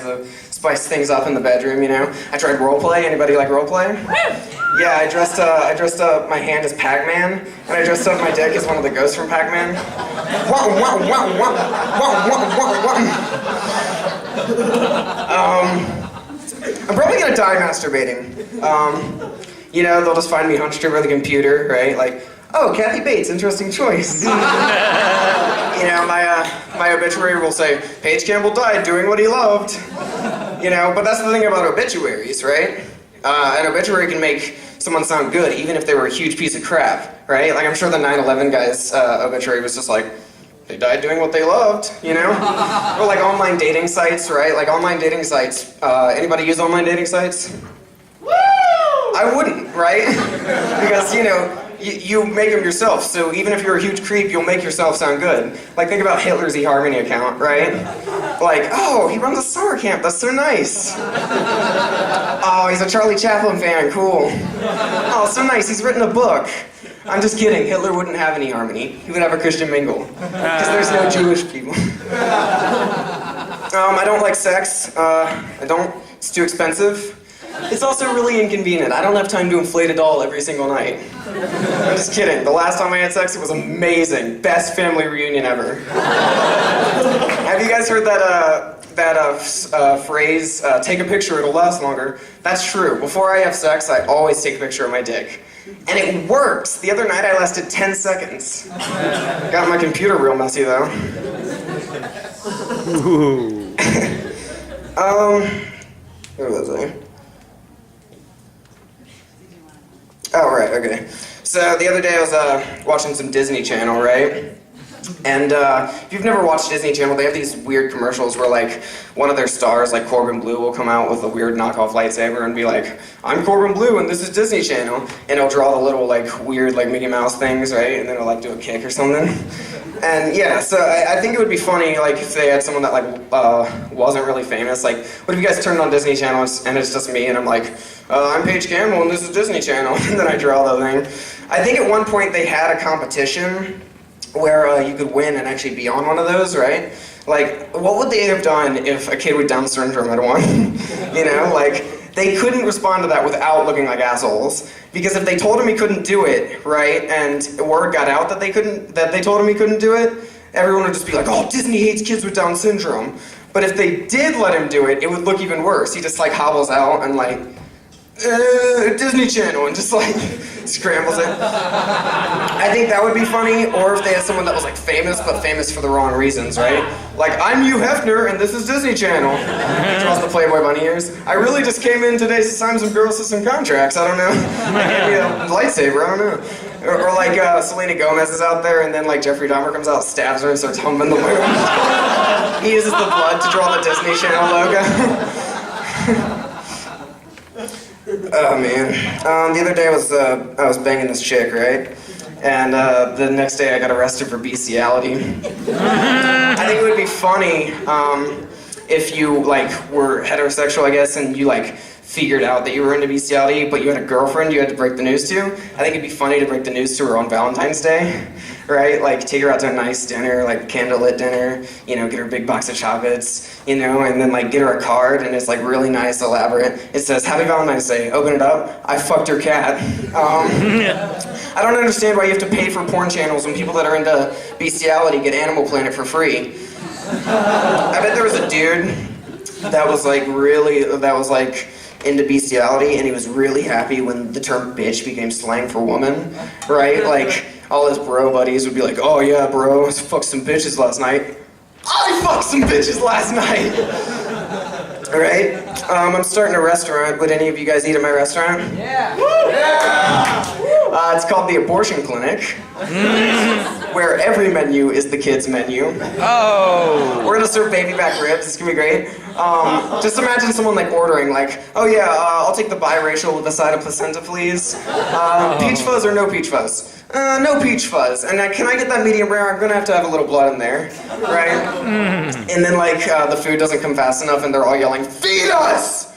things up in the bedroom, you know? I tried roleplay. Anybody like roleplay? Yeah, I dressed up my hand as Pac-Man, and I dressed up my dick as one of the ghosts from Pac-Man. I'm probably gonna die masturbating. You know, they'll just find me hunched over the computer, right? Like, oh, Kathy Bates, interesting choice. You know, my obituary will say, Paige Campbell died doing what he loved. You know, but that's the thing about obituaries, right? An obituary can make someone sound good, even if they were a huge piece of crap, right? Like, I'm sure the 9/11 guy's obituary was just like, they died doing what they loved, you know? Or like online dating sites, right? Like online dating sites. Anybody use online dating sites? Woo! I wouldn't, right? Because, you know, you make them yourself, so even if you're a huge creep, you'll make yourself sound good. Like, think about Hitler's eHarmony account, right? Like, oh, he runs a summer camp, that's so nice. Oh, he's a Charlie Chaplin fan, cool. Oh, so nice, he's written a book. I'm just kidding, Hitler wouldn't have any harmony. He would have a Christian mingle. Because there's no Jewish people. I don't like sex. It's too expensive. It's also really inconvenient. I don't have time to inflate a doll every single night. I'm just kidding. The last time I had sex, it was amazing. Best family reunion ever. Have you guys heard that phrase, take a picture, it'll last longer? That's true. Before I have sex, I always take a picture of my dick. And it works! The other night I lasted 10 seconds. Got my computer real messy though. Where was I? Oh, right, okay. So the other day I was watching some Disney Channel, right? And if you've never watched Disney Channel, they have these weird commercials where like one of their stars, like Corbin Bleu, will come out with a weird knockoff lightsaber and be like, I'm Corbin Bleu and this is Disney Channel. And he'll draw the little like weird like Mickey Mouse things, right? And then he'll like do a kick or something. And yeah, so I think it would be funny like if they had someone that like wasn't really famous. Like, what if you guys turned on Disney Channel and it's just me and I'm like, I'm Paige Campbell and this is Disney Channel. And then I draw the thing. I think at one point they had a competition where you could win and actually be on one of those, right? Like, what would they have done if a kid with Down syndrome had won? You know, like, they couldn't respond to that without looking like assholes. Because if they told him he couldn't do it, right, and word got out that they told him he couldn't do it, everyone would just be like, oh, Disney hates kids with Down syndrome. But if they did let him do it, it would look even worse. He just like hobbles out and like, Disney Channel, and just like scrambles it. I think that would be funny, or if they had someone that was like famous, but famous for the wrong reasons, right? Like, I'm Hugh Hefner, and this is Disney Channel. He draws the Playboy bunny ears. I really just came in today to sign some girls to some contracts, I don't know. Maybe a lightsaber, I don't know. Or like Selena Gomez is out there, and then like Jeffrey Dahmer comes out, stabs her, and starts humping the moon. He uses the blood to draw the Disney Channel logo. Oh man. The other day I was banging this chick, right? And the next day I got arrested for bestiality. I think it would be funny if you like were heterosexual, I guess, and you like figured out that you were into bestiality, but you had a girlfriend you had to break the news to. I think it'd be funny to break the news to her on Valentine's Day, right? Like take her out to a nice dinner, like candlelit dinner, you know, get her a big box of chocolates, you know, and then like get her a card, and it's like really nice, elaborate. It says, Happy Valentine's Day. Open it up. I fucked your cat. I don't understand why you have to pay for porn channels when people that are into bestiality get Animal Planet for free. I bet there was a dude that was like into bestiality, and he was really happy when the term bitch became slang for woman, right? Like, all his bro buddies would be like, oh yeah, bro, I fucked some bitches last night. I fucked some bitches last night! Alright? I'm starting a restaurant. Would any of you guys eat at my restaurant? Yeah. It's called the Abortion Clinic, where every menu is the kids' menu. Oh. We're gonna serve baby back ribs. It's gonna be great. Just imagine someone like ordering, like, oh yeah, I'll take the biracial with a side of placenta, please. Peach fuzz or no peach fuzz? No peach fuzz. And can I get that medium rare? I'm gonna have to have a little blood in there, right? And then like the food doesn't come fast enough, and they're all yelling, "Feed us!"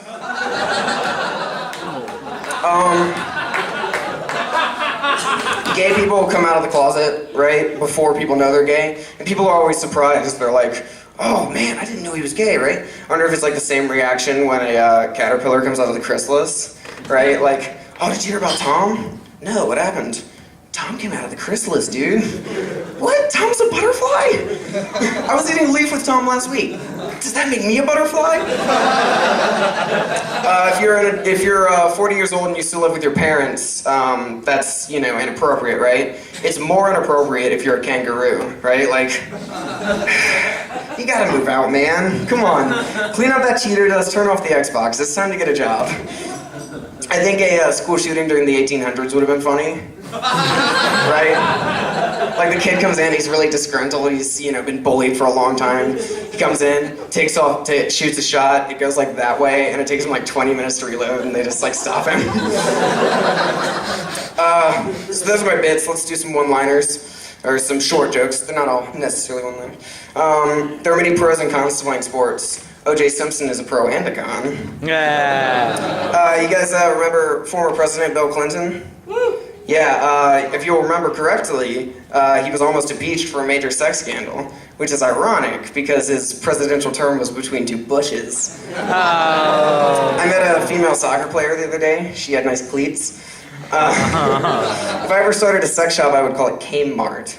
Gay people come out of the closet, right, before people know they're gay, and people are always surprised. They're like, oh man, I didn't know he was gay, right? I wonder if it's like the same reaction when a caterpillar comes out of the chrysalis, right? Like, oh, did you hear about Tom? No, what happened? Tom came out of the chrysalis, dude. What? Tom's a butterfly? I was eating leaf with Tom last week. Does that make me a butterfly? If you're 40 years old and you still live with your parents, that's, you know, inappropriate, right? It's more inappropriate if you're a kangaroo, right? Like, you gotta move out, man. Come on. Clean up that cheater dust, turn off the Xbox. It's time to get a job. I think a school shooting during the 1800s would have been funny. Right? Like the kid comes in, he's really disgruntled, he's, you know, been bullied for a long time. He comes in, takes off, shoots a shot, it goes like that way, and it takes him like 20 minutes to reload, and they just like stop him. So those are my bits. Let's do some one-liners, or some short jokes. They're not all necessarily one-liners. There are many pros and cons to playing sports. O.J. Simpson is a pro and a con. Yeah. You guys remember former President Bill Clinton? Yeah, if you'll remember correctly, he was almost impeached for a major sex scandal, which is ironic because his presidential term was between two Bushes. Oh. I met a female soccer player the other day. She had nice cleats. If I ever started a sex shop, I would call it Kmart.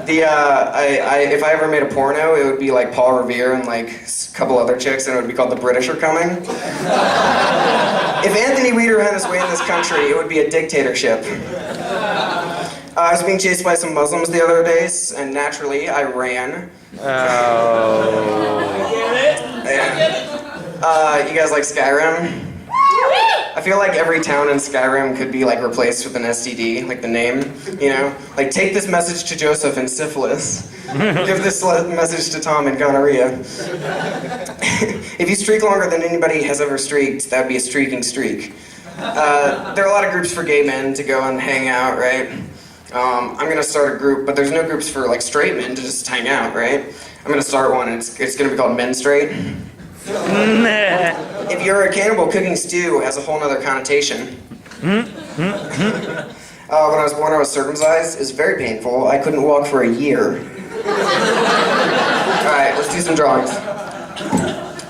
If I ever made a porno, it would be like Paul Revere and like a couple other chicks, and it would be called The British Are Coming. If Anthony Weeder had his way in this country, it would be a dictatorship. I was being chased by some Muslims the other days, and naturally, I ran. Oh. You guys like Skyrim? I feel like every town in Skyrim could be like replaced with an STD, like the name, you know? Like, take this message to Joseph in syphilis. Give this message to Tom in gonorrhea. If you streak longer than anybody has ever streaked, that would be a streaking streak. There are a lot of groups for gay men to go and hang out, right? I'm gonna start a group, but there's no groups for like straight men to just hang out, right? I'm gonna start one, and it's gonna be called Men Straight. If you're a cannibal, cooking stew has a whole nother connotation. When I was born, I was circumcised. It was very painful. I couldn't walk for a year. Alright, let's do some drawings.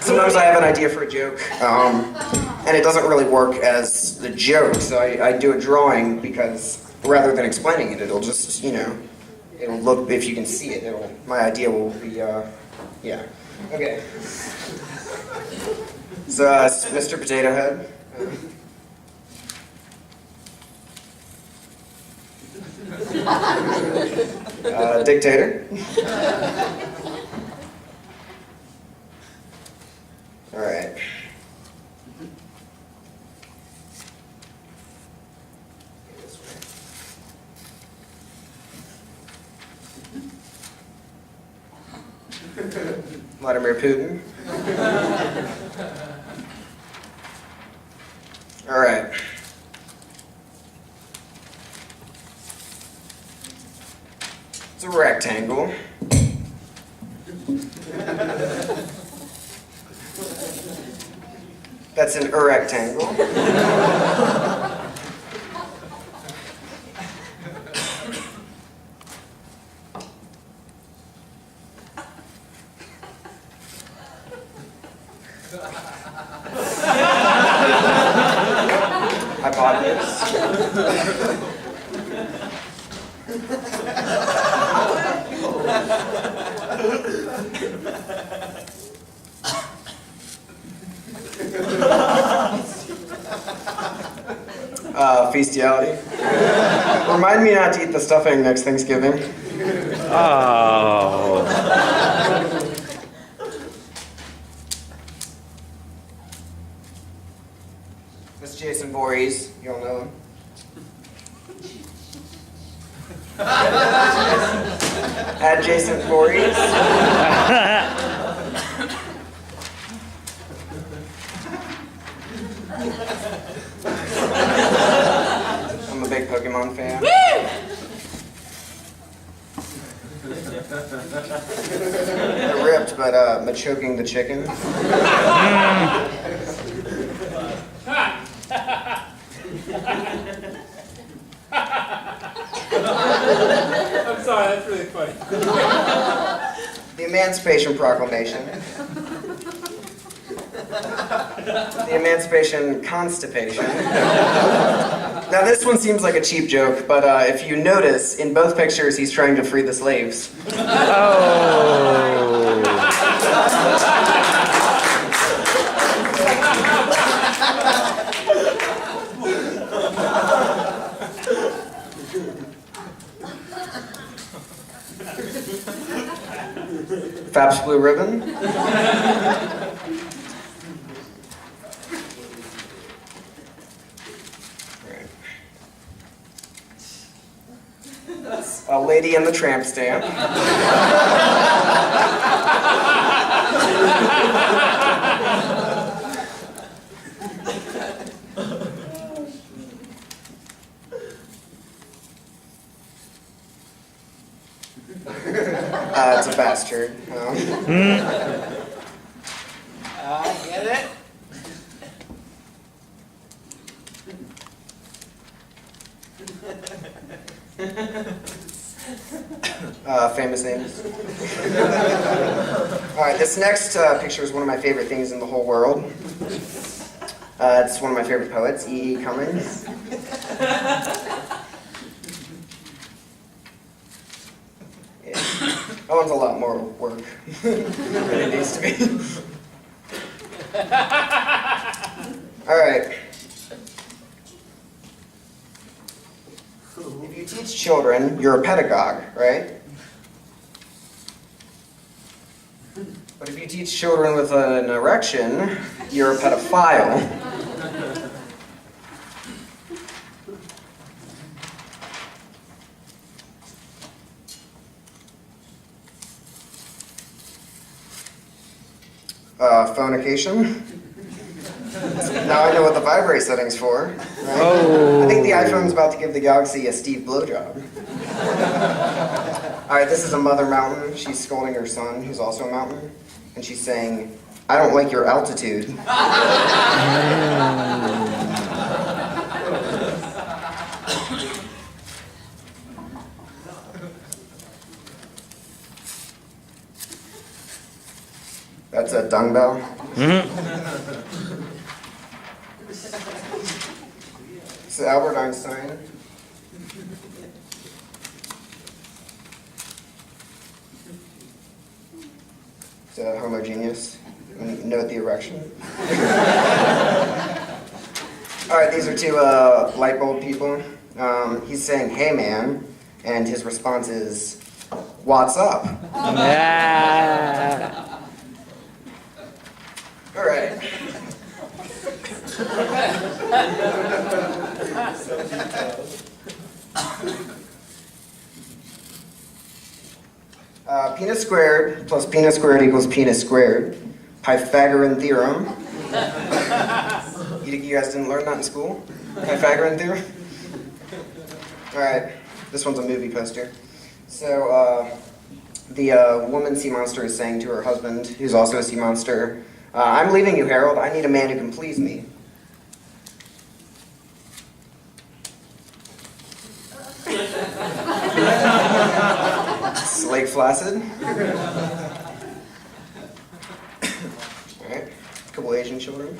Sometimes I have an idea for a joke, and it doesn't really work as the joke, so I do a drawing because rather than explaining it, it'll just, it'll look, if you can see it, my idea will be, yeah. Okay. So, Mr. Potato Head. Dictator. All right. Vladimir Putin. All right. It's a rectangle. That's an rectangle. Hypotenuse. Bestiality. Remind me not to eat the stuffing next Thanksgiving. Oh. That's Jason Voorhees. You all know him. At Jason Voorhees. I'm a big Pokemon fan. They're ripped, but choking the chicken. I'm sorry, that's really funny. The Emancipation Proclamation. The Emancipation Constipation. Now this one seems like a cheap joke, but if you notice, in both pictures he's trying to free the slaves. Oh. Fab's Blue Ribbon. A Lady and the Tramp Stamp. It's a bastard. I get it. Famous names. Alright, this next picture is one of my favorite things in the whole world. It's one of my favorite poets, E.E. Cummings. Yeah. That one's a lot more work than it needs to be. Alright. If you teach children, you're a pedagogue, right? But if you teach children with an erection, you're a pedophile. Phonication. Now I know what the vibrate setting's for. Right? Oh. I think the iPhone's about to give the Galaxy a Steve blowjob. Alright, this is a mother mountain. She's scolding her son, who's also a mountain. And she's saying, I don't like your altitude. That's a dung bell. It's Albert Einstein. It's homogeneous. Note the erection. All right, these are two light bulb people. He's saying, "Hey, man," and his response is, "What's up?" All right. Penis squared plus penis squared equals penis squared. Pythagorean theorem. You guys didn't learn that in school? Pythagorean theorem? Alright, this one's a movie poster. So, the woman sea monster is saying to her husband, who's also a sea monster, "I'm leaving you, Harold. I need a man who can please me." It's Lake Placid. Alright, a couple Asian children.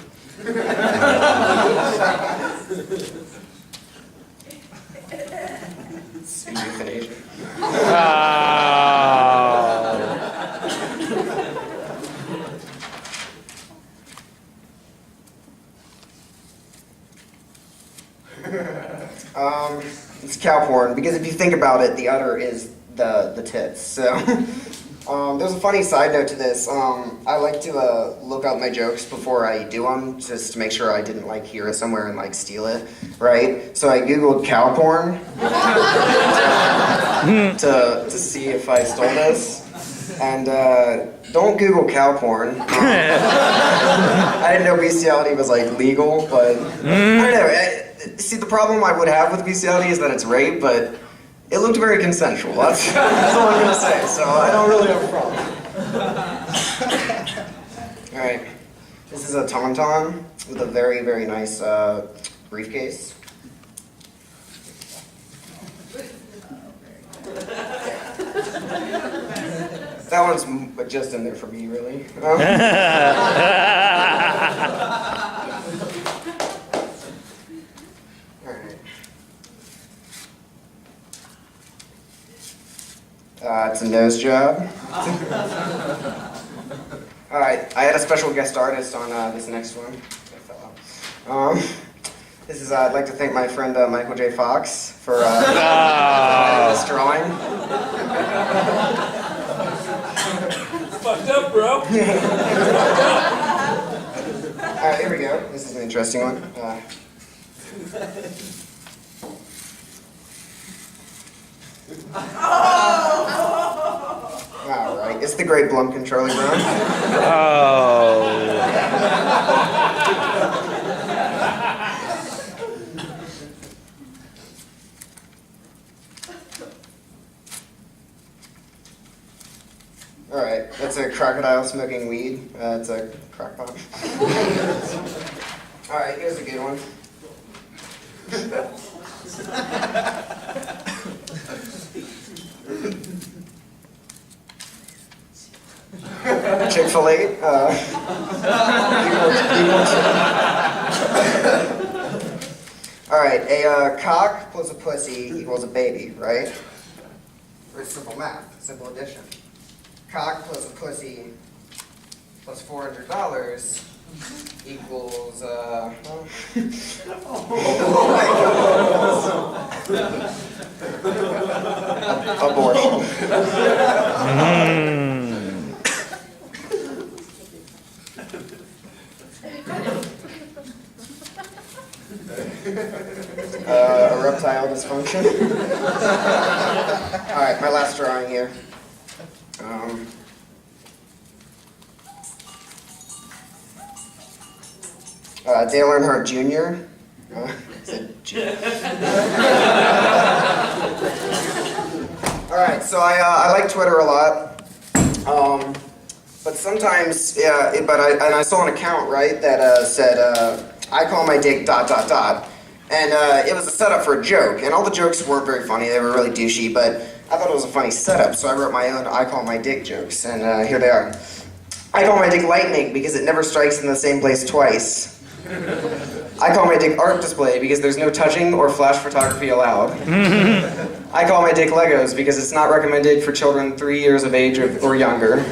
It's euthanasia. It's cow porn, because if you think about it, the udder is the tits. So, there's a funny side note to this. I like to look up my jokes before I do them, just to make sure I didn't hear it somewhere and steal it, right? So I googled cow porn to see if I stole this. And don't Google cow porn. I didn't know bestiality was legal, but I don't know. See, the problem I would have with bestiality is that it's rape, but it looked very consensual. That's all I'm gonna say. So I don't really have a problem. All right, this is a tauntaun with a very, very nice briefcase. That one's just in there for me, really. It's a nose job. All right, I had a special guest artist on this next one. This is, I'd like to thank my friend Michael J. Fox for this drawing. Fucked up, bro. All right, here we go. This is an interesting one. All right, it's the Great Blumpkin Charlie Brown. All right, that's a crocodile smoking weed. It's a crock pot. All right, here's a good one. Chick-fil-A. All right, a cock plus a pussy equals a baby, right? Or it's simple math, simple addition. Cock plus a pussy plus $400 equals, abortion. Erectile dysfunction. All right, my last drawing here. Dale Earnhardt Jr. All right, so I like Twitter a lot, but sometimes, I saw an account, right, that said, I call my dick ... And it was a setup for a joke, and all the jokes weren't very funny, they were really douchey, but I thought it was a funny setup, so I wrote my own I call my dick jokes, and here they are. I call my dick lightning because it never strikes in the same place twice. I call my dick art display because there's no touching or flash photography allowed. I call my dick Legos because it's not recommended for children 3 years of age or younger.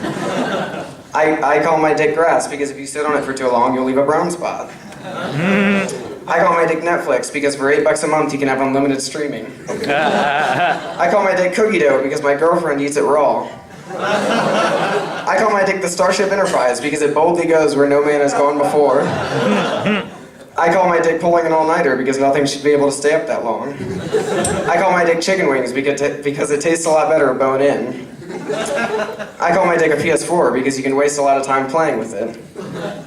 I call my dick grass because if you sit on it for too long, you'll leave a brown spot. I call my dick Netflix because for $8 a month you can have unlimited streaming. I call my dick cookie dough because my girlfriend eats it raw. I call my dick the Starship Enterprise because it boldly goes where no man has gone before. I call my dick pulling an all-nighter because nothing should be able to stay up that long. I call my dick chicken wings because it tastes a lot better bone in. I call my dick a PS4 because you can waste a lot of time playing with it.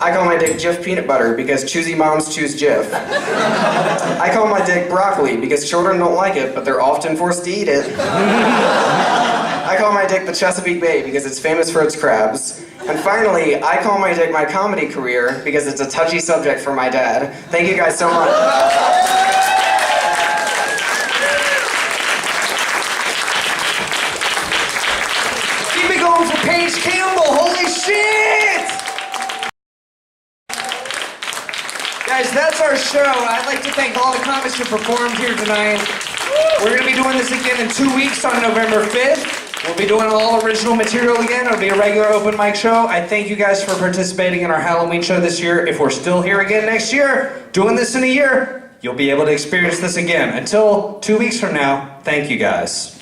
I call my dick Jif peanut butter because choosy moms choose Jif. I call my dick broccoli because children don't like it, but they're often forced to eat it. I call my dick the Chesapeake Bay because it's famous for its crabs. And finally, I call my dick my comedy career because it's a touchy subject for my dad. Thank you guys so much. Keep it going for Paige Campbell. Holy shit! Guys, that's our show. I'd like to thank all the comics who performed here tonight. We're going to be doing this again in 2 weeks on November 5th. We'll be doing all original material again. It'll be a regular open mic show. I thank you guys for participating in our Halloween show this year. If we're still here again next year, doing this in a year, you'll be able to experience this again. Until 2 weeks from now, thank you guys.